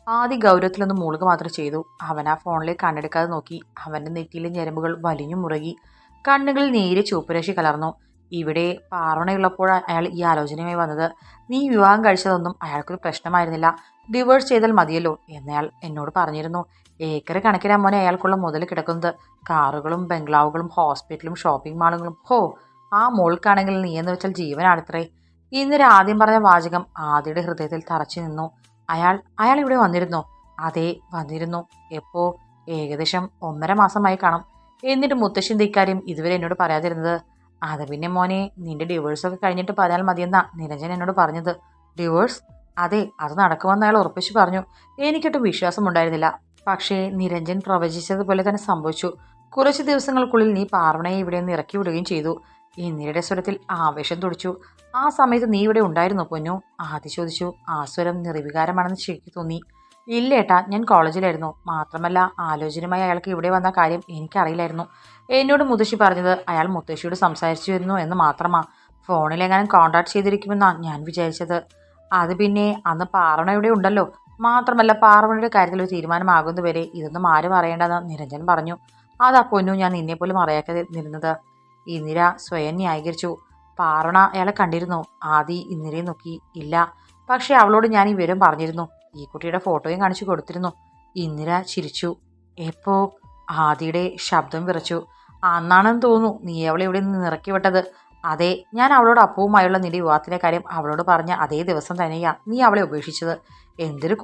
ആദ്യ ഗൗരവത്തിലൊന്ന് മൂളുക മാത്രം ചെയ്തു. അവൻ ആ ഫോണിലേക്ക് കണ്ണെടുക്കാതെ നോക്കി. അവൻ്റെ നെറ്റിയിലെ ഞരമ്പുകൾ വലിഞ്ഞു മുറുകി. കണ്ണുകളിൽ നേരിയ ചുവപ്പുരശി കലർന്നു. ഇവിടെ പാർവണയുള്ളപ്പോഴാണ് അയാൾ ഈ ആലോചനയുമായി വന്നത്. നീ വിവാഹം കഴിച്ചതൊന്നും അയാൾക്കൊരു പ്രശ്നമായിരുന്നില്ല. ഡിവോഴ്സ് ചെയ്താൽ മതിയല്ലോ എന്നയാൾ എന്നോട് പറഞ്ഞിരുന്നു. ഏക്കർ കണക്കിനാ മോനെ അയാൾക്കുള്ള മുതൽ കിടക്കുന്നത്. കാറുകളും ബംഗ്ലാവുകളും ഹോസ്പിറ്റലും ഷോപ്പിംഗ് മാളുകളും. ഹോ, ആ മോൾക്കാണെങ്കിൽ നീ എന്ന് വെച്ചാൽ ജീവനാണത്രേ. ഇന്നൊരു ആദ്യം പറഞ്ഞ വാചകം ആദിയുടെ ഹൃദയത്തിൽ തറച്ചു നിന്നു. അയാൾ ഇവിടെ വന്നിരുന്നോ? അതെ, വന്നിരുന്നു. എപ്പോ? ഏകദേശം 1.5 മാസമായി കാണും. എന്നിട്ട് മുത്തശ്ശി എന്താ ഇക്കാര്യം ഇതുവരെ എന്നോട് പറയാതിരുന്നത്? അത് പിന്നെ മോനെ, നിന്റെ ഡിവോഴ്സൊക്കെ കഴിഞ്ഞിട്ട് പറഞ്ഞാൽ മതിയെന്നാ നിരഞ്ജൻ എന്നോട് പറഞ്ഞത്. ഡിവോഴ്സ്? അതെ, അത് നടക്കുമെന്ന് അയാൾ ഉറപ്പിച്ചു പറഞ്ഞു. എനിക്കൊട്ടും വിശ്വാസമുണ്ടായിരുന്നില്ല. പക്ഷേ നിരഞ്ജൻ പ്രവചിച്ചതുപോലെ തന്നെ സംഭവിച്ചു. കുറച്ച് ദിവസങ്ങൾക്കുള്ളിൽ നീ പാർവണയെ ഇവിടെ നിന്ന് ഇറക്കി വിടുകയും ചെയ്തു. ഇന്ദിരയുടെ സ്വരത്തിൽ ആവേശം തുടിച്ചു. ആ സമയത്ത് നീ ഇവിടെ ഉണ്ടായിരുന്നോ പൊന്നു? ആദ്യ ചോദിച്ചു. ആ സ്വരം നിർവികാരമാണെന്ന് ശരിക്ക് തോന്നി. ഇല്ലേട്ടാ, ഞാൻ കോളേജിലായിരുന്നു. മാത്രമല്ല ആലോചനയുമായി അയാൾക്ക് ഇവിടെ വന്ന കാര്യം എനിക്കറിയില്ലായിരുന്നു. എന്നോട് മുത്തശ്ശി പറഞ്ഞത് അയാൾ മുത്തശ്ശിയോട് സംസാരിച്ചിരുന്നു എന്ന് മാത്രമാ. ഫോണിലെങ്ങാനും കോൺടാക്ട് ചെയ്തിരിക്കുമെന്നാണ് ഞാൻ വിചാരിച്ചത്. അത് പിന്നെ അന്ന് പാർവണ ഇവിടെ ഉണ്ടല്ലോ. മാത്രമല്ല പാർവണയുടെ കാര്യത്തിൽ ഒരു തീരുമാനമാകുന്നതുവരെ ഇതൊന്നും ആരും അറിയേണ്ടെന്ന് നിരഞ്ജൻ പറഞ്ഞു. അതാ പൊന്നു ഞാൻ നിന്നെ പോലും അറിയാതെ നിരുന്നത്. ഇന്ദിര സ്വയം ന്യായീകരിച്ചു. പാർവണ അയാളെ കണ്ടിരുന്നു. ആദി ഇന്ദിരയെ നോക്കി. ഇല്ല, പക്ഷെ അവളോട് ഞാൻ ഈ വിവരം പറഞ്ഞിരുന്നു. ഈ കുട്ടിയുടെ ഫോട്ടോയും കാണിച്ചു കൊടുത്തിരുന്നു. ഇന്ദിര ചിരിച്ചു. എപ്പോ? ആദിയുടെ ശബ്ദം വിറച്ചു. അന്നാണെന്ന് തോന്നുന്നു നീ അവളെ ഇവിടെ നിന്ന് ഇറക്കി വിട്ടത്. അതെ, ഞാൻ അവളോട് അപ്പവുമായുള്ള നിന്റെ വിവാഹത്തിന്റെ കാര്യം അവളോട് പറഞ്ഞ അതേ ദിവസം തന്നെയാ നീ അവളെ ഉപേക്ഷിച്ചത്. എന്തൊരു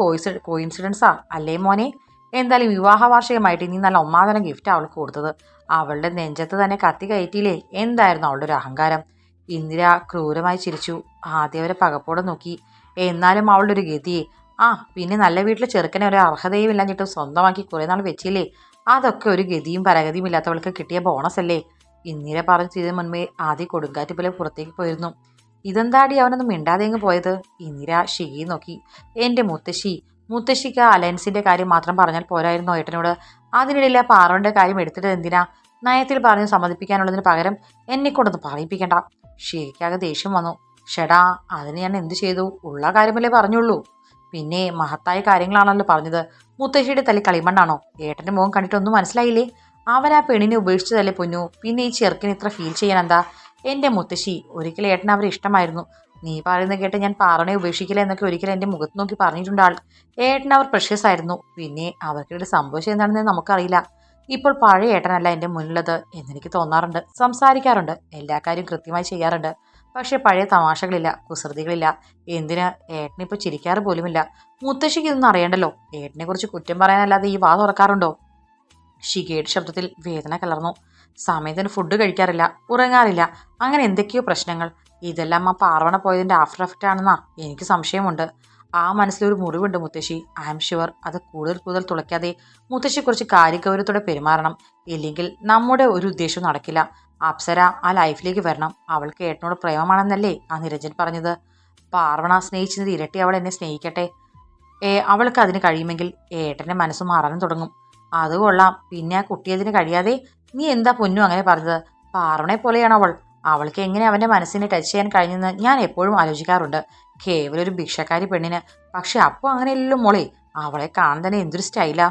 കോയിൻസിഡൻസാ അല്ലേ മോനെ? എന്തായാലും വിവാഹ വാർഷികമായിട്ട് നീ നല്ല ഒന്നാതരം ഗിഫ്റ്റ് അവൾക്ക് കൊടുത്തത്. അവളുടെ നെഞ്ചത്ത് തന്നെ കത്തി കയറ്റിയില്ലേ? എന്തായിരുന്നു അവളുടെ ഒരു അഹങ്കാരം? ഇന്ദിര ക്രൂരമായി ചിരിച്ചു. ആദ്യം അവരെ പകപ്പോടെ നോക്കി. എന്നാലും അവളുടെ ഒരു ഗതിയെ. ആ പിന്നെ നല്ല വീട്ടിലെ ചെറുക്കനെ ഒരു അർഹതയും ഇല്ലാഞ്ഞിട്ടും സ്വന്തമാക്കി കുറെ നാൾ വെച്ചില്ലേ? അതൊക്കെ ഒരു ഗതിയും പരഗതിയും ഇല്ലാത്തവൾക്ക് കിട്ടിയ ബോണസ് അല്ലേ? ഇന്ദിര പറഞ്ഞു ചെയ്തതിന് മുൻപേ ആദ്യം കൊടുങ്കാറ്റ് പോലെ പുറത്തേക്ക് പോയിരുന്നു. ഇതെന്താടി അവനൊന്നും മിണ്ടാതെങ്ങ് പോയത്? ഇന്ദിര ഷികയെ നോക്കി. എന്റെ മുത്തശ്ശിക്ക് ആ അലയൻസിന്റെ കാര്യം മാത്രം പറഞ്ഞാൽ പോരായിരുന്നോ ഏട്ടനോട്? അതിനിടയിൽ ആ പാറവന്റെ കാര്യം എടുത്തിട്ട് എന്തിനാ? നയത്തിൽ പറഞ്ഞ് സമ്മതിപ്പിക്കാനുള്ളതിന് പകരം എന്നെ കൊണ്ടൊന്ന് പറയിപ്പിക്കണ്ട. ഷികയ്ക്കാകെ ദേഷ്യം വന്നു. ഷെടാ, അതിന് ഞാൻ എന്ത് ചെയ്തു? ഉള്ള കാര്യമല്ലേ പറഞ്ഞുള്ളൂ. പിന്നെ മഹത്തായ കാര്യങ്ങളാണല്ലോ പറഞ്ഞത്. മുത്തശ്ശിയുടെ തല്ലി കളിമണ്ണാണോ? ഏട്ടന്റെ മുഖം കണ്ടിട്ടൊന്നും മനസ്സിലായില്ലേ? അവൻ ആ പെണ്ണിനെ ഉപേക്ഷിച്ചതല്ലേ പൊന്നു. പിന്നെ ഈ ചെറുക്കിന് ഇത്ര ഫീൽ ചെയ്യാൻ എന്താ? എന്റെ മുത്തശ്ശി ഒരിക്കലും ഏട്ടന് അവരെ ഇഷ്ടമായിരുന്നു. നീ പറയുന്നത് കേട്ട് ഞാൻ പാറണയെ ഉപേക്ഷിക്കില്ല എന്നൊക്കെ ഒരിക്കലും എന്റെ മുഖത്ത് നോക്കി പറഞ്ഞിട്ടുണ്ട് ആൾ. ഏട്ടൻ അവർ പ്രഷ്യസ് ആയിരുന്നു. പിന്നെ അവർക്കിടെ സംഭവിച്ചത് എന്താണെന്ന് നമുക്കറിയില്ല. ഇപ്പോൾ പഴയ ഏട്ടനല്ല എന്റെ മുന്നിലുള്ളത് എന്നെനിക്ക് തോന്നാറുണ്ട്. സംസാരിക്കാറുണ്ട്, എല്ലാ കാര്യവും കൃത്യമായി ചെയ്യാറുണ്ട്. പക്ഷെ പഴയ തമാശകളില്ല, കുസൃതികളില്ല. എന്തിന്, ഏട്ടനിപ്പോൾ ചിരിക്കാറ് പോലുമില്ല. മുത്തശ്ശിക്ക് ഇതൊന്നും അറിയണ്ടല്ലോ. ഏട്ടനെ കുറിച്ച് കുറ്റം പറയാനല്ലാതെ ഈ വാ തുറക്കാറുണ്ടോ? ഷികയുടെ ശബ്ദത്തിൽ വേദന കലർന്നു. സമയത്തിന് ഫുഡ് കഴിക്കാറില്ല, ഉറങ്ങാറില്ല, അങ്ങനെ എന്തൊക്കെയോ പ്രശ്നങ്ങൾ. ഇതെല്ലാം ആ പാർവണ പോയതിന്റെ ആഫ്റ്റർ എഫക്റ്റ് ആണെന്നാ എനിക്ക് സംശയമുണ്ട്. ആ മനസ്സിലൊരു മുറിവുണ്ട് മുത്തശ്ശി. ഐ ആം ഷുവർ അത് കൂടുതൽ തുളയ്ക്കാതെ മുത്തശ്ശി കുറച്ച് കാര്യഗൗരവത്തോടെ പെരുമാറണം. ഇല്ലെങ്കിൽ നമ്മുടെ ഒരു ഉദ്ദേശവും നടക്കില്ല. അപ്സര ആ ലൈഫിലേക്ക് വരണം. അവൾക്ക് ഏട്ടനോട് പ്രേമമാണെന്നല്ലേ ആ നിരഞ്ജൻ പറഞ്ഞത്? പാർവണ സ്നേഹിച്ചത് ഇരട്ടി അവൾ എന്നെ സ്നേഹിക്കട്ടെ. അവൾക്ക് അതിന് കഴിയുമെങ്കിൽ ഏട്ടന്റെ മനസ്സ് മാറാനും തുടങ്ങും. അത് കൊള്ളാം. പിന്നെ ആ കുട്ടി അതിന് കഴിയാതെ? നീ എന്താ പൊന്നു അങ്ങനെ പറഞ്ഞത്? പാർവണയെ പോലെയാണ് അവൾ. അവൾക്ക് എങ്ങനെ അവന്റെ മനസ്സിനെ ടച്ച് ചെയ്യാൻ കഴിഞ്ഞെന്ന് ഞാൻ എപ്പോഴും ആലോചിക്കാറുണ്ട്. കേവലം ഒരു ഭിക്ഷക്കാരി പെണ്ണിന്. പക്ഷെ അപ്പോൾ അങ്ങനെയല്ലല്ലോ മോളെ. അവളെ കാണാൻ തന്നെ എന്തൊരു സ്റ്റൈലാ.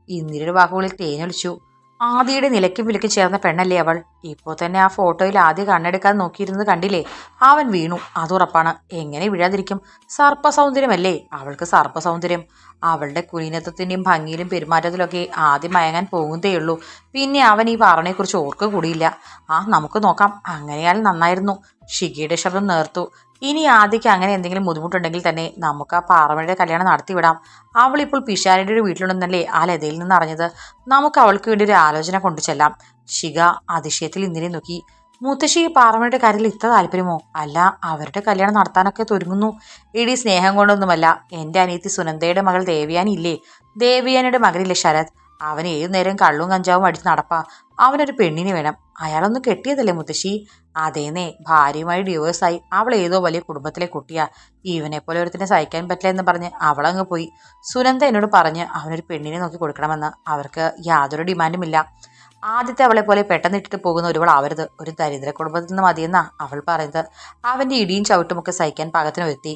ഇന്ദിരയുടെ വാക്കുകളിൽ തേനൊലിച്ചു. ആദിയുടെ നിലയ്ക്കും വിലയ്ക്കും ചേർന്ന പെണ്ണല്ലേ അവൾ. ഇപ്പോൾ തന്നെ ആ ഫോട്ടോയിൽ ആദ്യം കണ്ണെടുക്കാതെ നോക്കിയിരുന്നത് കണ്ടില്ലേ? അവൻ വീണു, അതുറപ്പാണ്. എങ്ങനെ വീഴാതിരിക്കും? സർപ്പസൗന്ദര്യമല്ലേ അവൾക്ക്, സർപ്പസൗന്ദര്യം. അവളുടെ കുലീനത്വത്തിന്റെയും ഭംഗിയിലും പെരുമാറ്റത്തിലൊക്കെ ആദ്യം മയങ്ങാൻ പോകുന്നതേയുള്ളൂ. പിന്നെ അവൻ ഈ പാറണയെക്കുറിച്ച് ഓർക്കുക കൂടിയില്ല. ആ നമുക്ക് നോക്കാം. അങ്ങനെയാൽ നന്നായിരുന്നു. ഷിഗയുടെ ശബ്ദം നേർത്തു. ഇനി ആദ്യക്ക് അങ്ങനെ എന്തെങ്കിലും ബുദ്ധിമുട്ടുണ്ടെങ്കിൽ തന്നെ നമുക്ക് ആ പാറമയുടെ കല്യാണം നടത്തിവിടാം. അവളിപ്പോൾ പിഷാരടിയുടെ വീട്ടിലുണ്ടെന്നല്ലേ ആ ലതയിൽ നിന്ന് അറിഞ്ഞത്. നമുക്ക് അവൾക്ക് വേണ്ടി ഒരു ആലോചന കൊണ്ടു ചെല്ലാം. ഷിക അതിശയത്തിൽ ഇന്ദിരയെ നോക്കി. മുത്തശ്ശി പാറമയുടെ കാര്യത്തിൽ ഇത്ര താല്പര്യമോ? അല്ല, അവരുടെ കല്യാണം നടത്താനൊക്കെ തുടങ്ങുന്നു. ഇടി സ്നേഹം കൊണ്ടൊന്നുമല്ല. എന്റെ അനിയത്തി സുനന്ദയുടെ മകൾ ദേവയാനി ഇല്ലേ? ദേവയാനിയുടെ മകനില്ലേ ശരത്? അവന് ഏതു നേരം കള്ളും കഞ്ചാവും അടിച്ച് നടപ്പാ. അവനൊരു പെണ്ണിനെ വേണം. അയാളൊന്ന് കെട്ടിയതല്ലേ മുത്തശ്ശി? അതേന്നേ, ഭാര്യയുമായി ഡിവോഴ്സായി. അവൾ ഏതോ വലിയ കുടുംബത്തിലെ കുട്ടിയാ. ഇവനെ പോലെ ഒരുത്തിനെ സഹിക്കാൻ പറ്റില്ല എന്ന് പറഞ്ഞ് അവളങ്ങ് പോയി. സുനന്ദ എന്നോട് പറഞ്ഞ് അവനൊരു പെണ്ണിനെ നോക്കി കൊടുക്കണമെന്ന്. അവർക്ക് യാതൊരു ഡിമാൻഡും ഇല്ല. ആദ്യത്തെ അവളെ പോലെ പെട്ടെന്ന് ഇട്ടിട്ട് പോകുന്ന ഒരുവൾ ആവരുത്. ഒരു ദരിദ്ര കുടുംബത്തിൽ നിന്ന് മതിയെന്നാ അവൾ പറയുന്നത്. അവന്റെ ഇടിയും ചവിട്ടുമൊക്കെ സഹിക്കാൻ പാകത്തിന് വരുത്തി.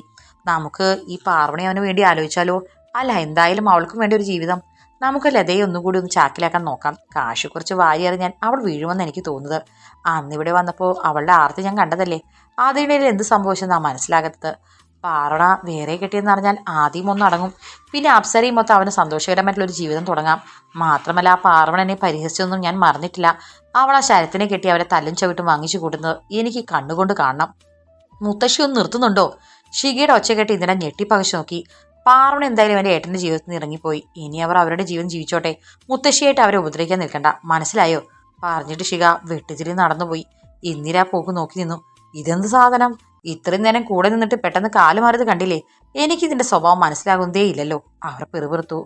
നമുക്ക് ഈ പാർവണി അവന് വേണ്ടി ആലോചിച്ചാലോ? അല്ല, എന്തായാലും അവൾക്കും വേണ്ടി ഒരു ജീവിതം. നമുക്ക് ലതയെ ഒന്നുകൂടി ഒന്ന് ചാക്കിലാക്കാൻ നോക്കാം. കാശ് കുറച്ച് വാരി എറിഞ്ഞാൽ അവൾ വീഴുമെന്ന് എനിക്ക് തോന്നുന്നത്. അന്നിവിടെ വന്നപ്പോൾ അവളുടെ ആർത്തി ഞാൻ കണ്ടതല്ലേ. അതിനിടയിൽ എന്ത് സംഭവിച്ചെന്നാ മനസ്സിലാകാത്തത്. പാറണ വേറെ കെട്ടിയെന്ന് അറിഞ്ഞാൽ ആദ്യം ഒന്ന് അടങ്ങും. പിന്നെ അപ്സരയും മൊത്തം അവന് സന്തോഷകരമായിട്ടുള്ളൊരു ജീവിതം തുടങ്ങാം. മാത്രമല്ല ആ പാർവണ എന്നെ പരിഹസിച്ചൊന്നും ഞാൻ മറന്നിട്ടില്ല. അവൾ ആ ശരത്തിനെ കെട്ടി അവരെ തല്ലും ചവിട്ടും വാങ്ങിച്ചു കൂട്ടുന്നത് എനിക്ക് കണ്ണുകൊണ്ട് കാണണം. മുത്തശ്ശി ഒന്ന് നിർത്തുന്നുണ്ടോ? ഷിഗയുടെ ഒച്ച കേട്ട് ഇന്ദിര ഞെട്ടിപ്പകച്ചു നോക്കി. പാറുണ എന്തായാലും അവൻ്റെ ഏട്ടൻ്റെ ജീവിതത്തിൽ നിന്ന് ഇറങ്ങിപ്പോയി. ഇനി അവർ അവരുടെ ജീവൻ ജീവിച്ചോട്ടെ. മുത്തശ്ശിയായിട്ട് അവരെ ഉപദ്രവിക്കാൻ നിൽക്കണ്ട. മനസ്സിലായോ? പറഞ്ഞിട്ട് ശിഖ വെട്ടിത്തിരി നടന്നുപോയി. ഇന്ദിര പോക്ക് നോക്കി നിന്നു. ഇതെന്ത് സാധനം? ഇത്രയും നേരം കൂടെ നിന്നിട്ട് പെട്ടെന്ന് കാല് മാറിയത് കണ്ടില്ലേ? എനിക്കിതിന്റെ സ്വഭാവം മനസ്സിലാകുന്നതേ ഇല്ലല്ലോ. അവർ പിറുപിറുത്തു.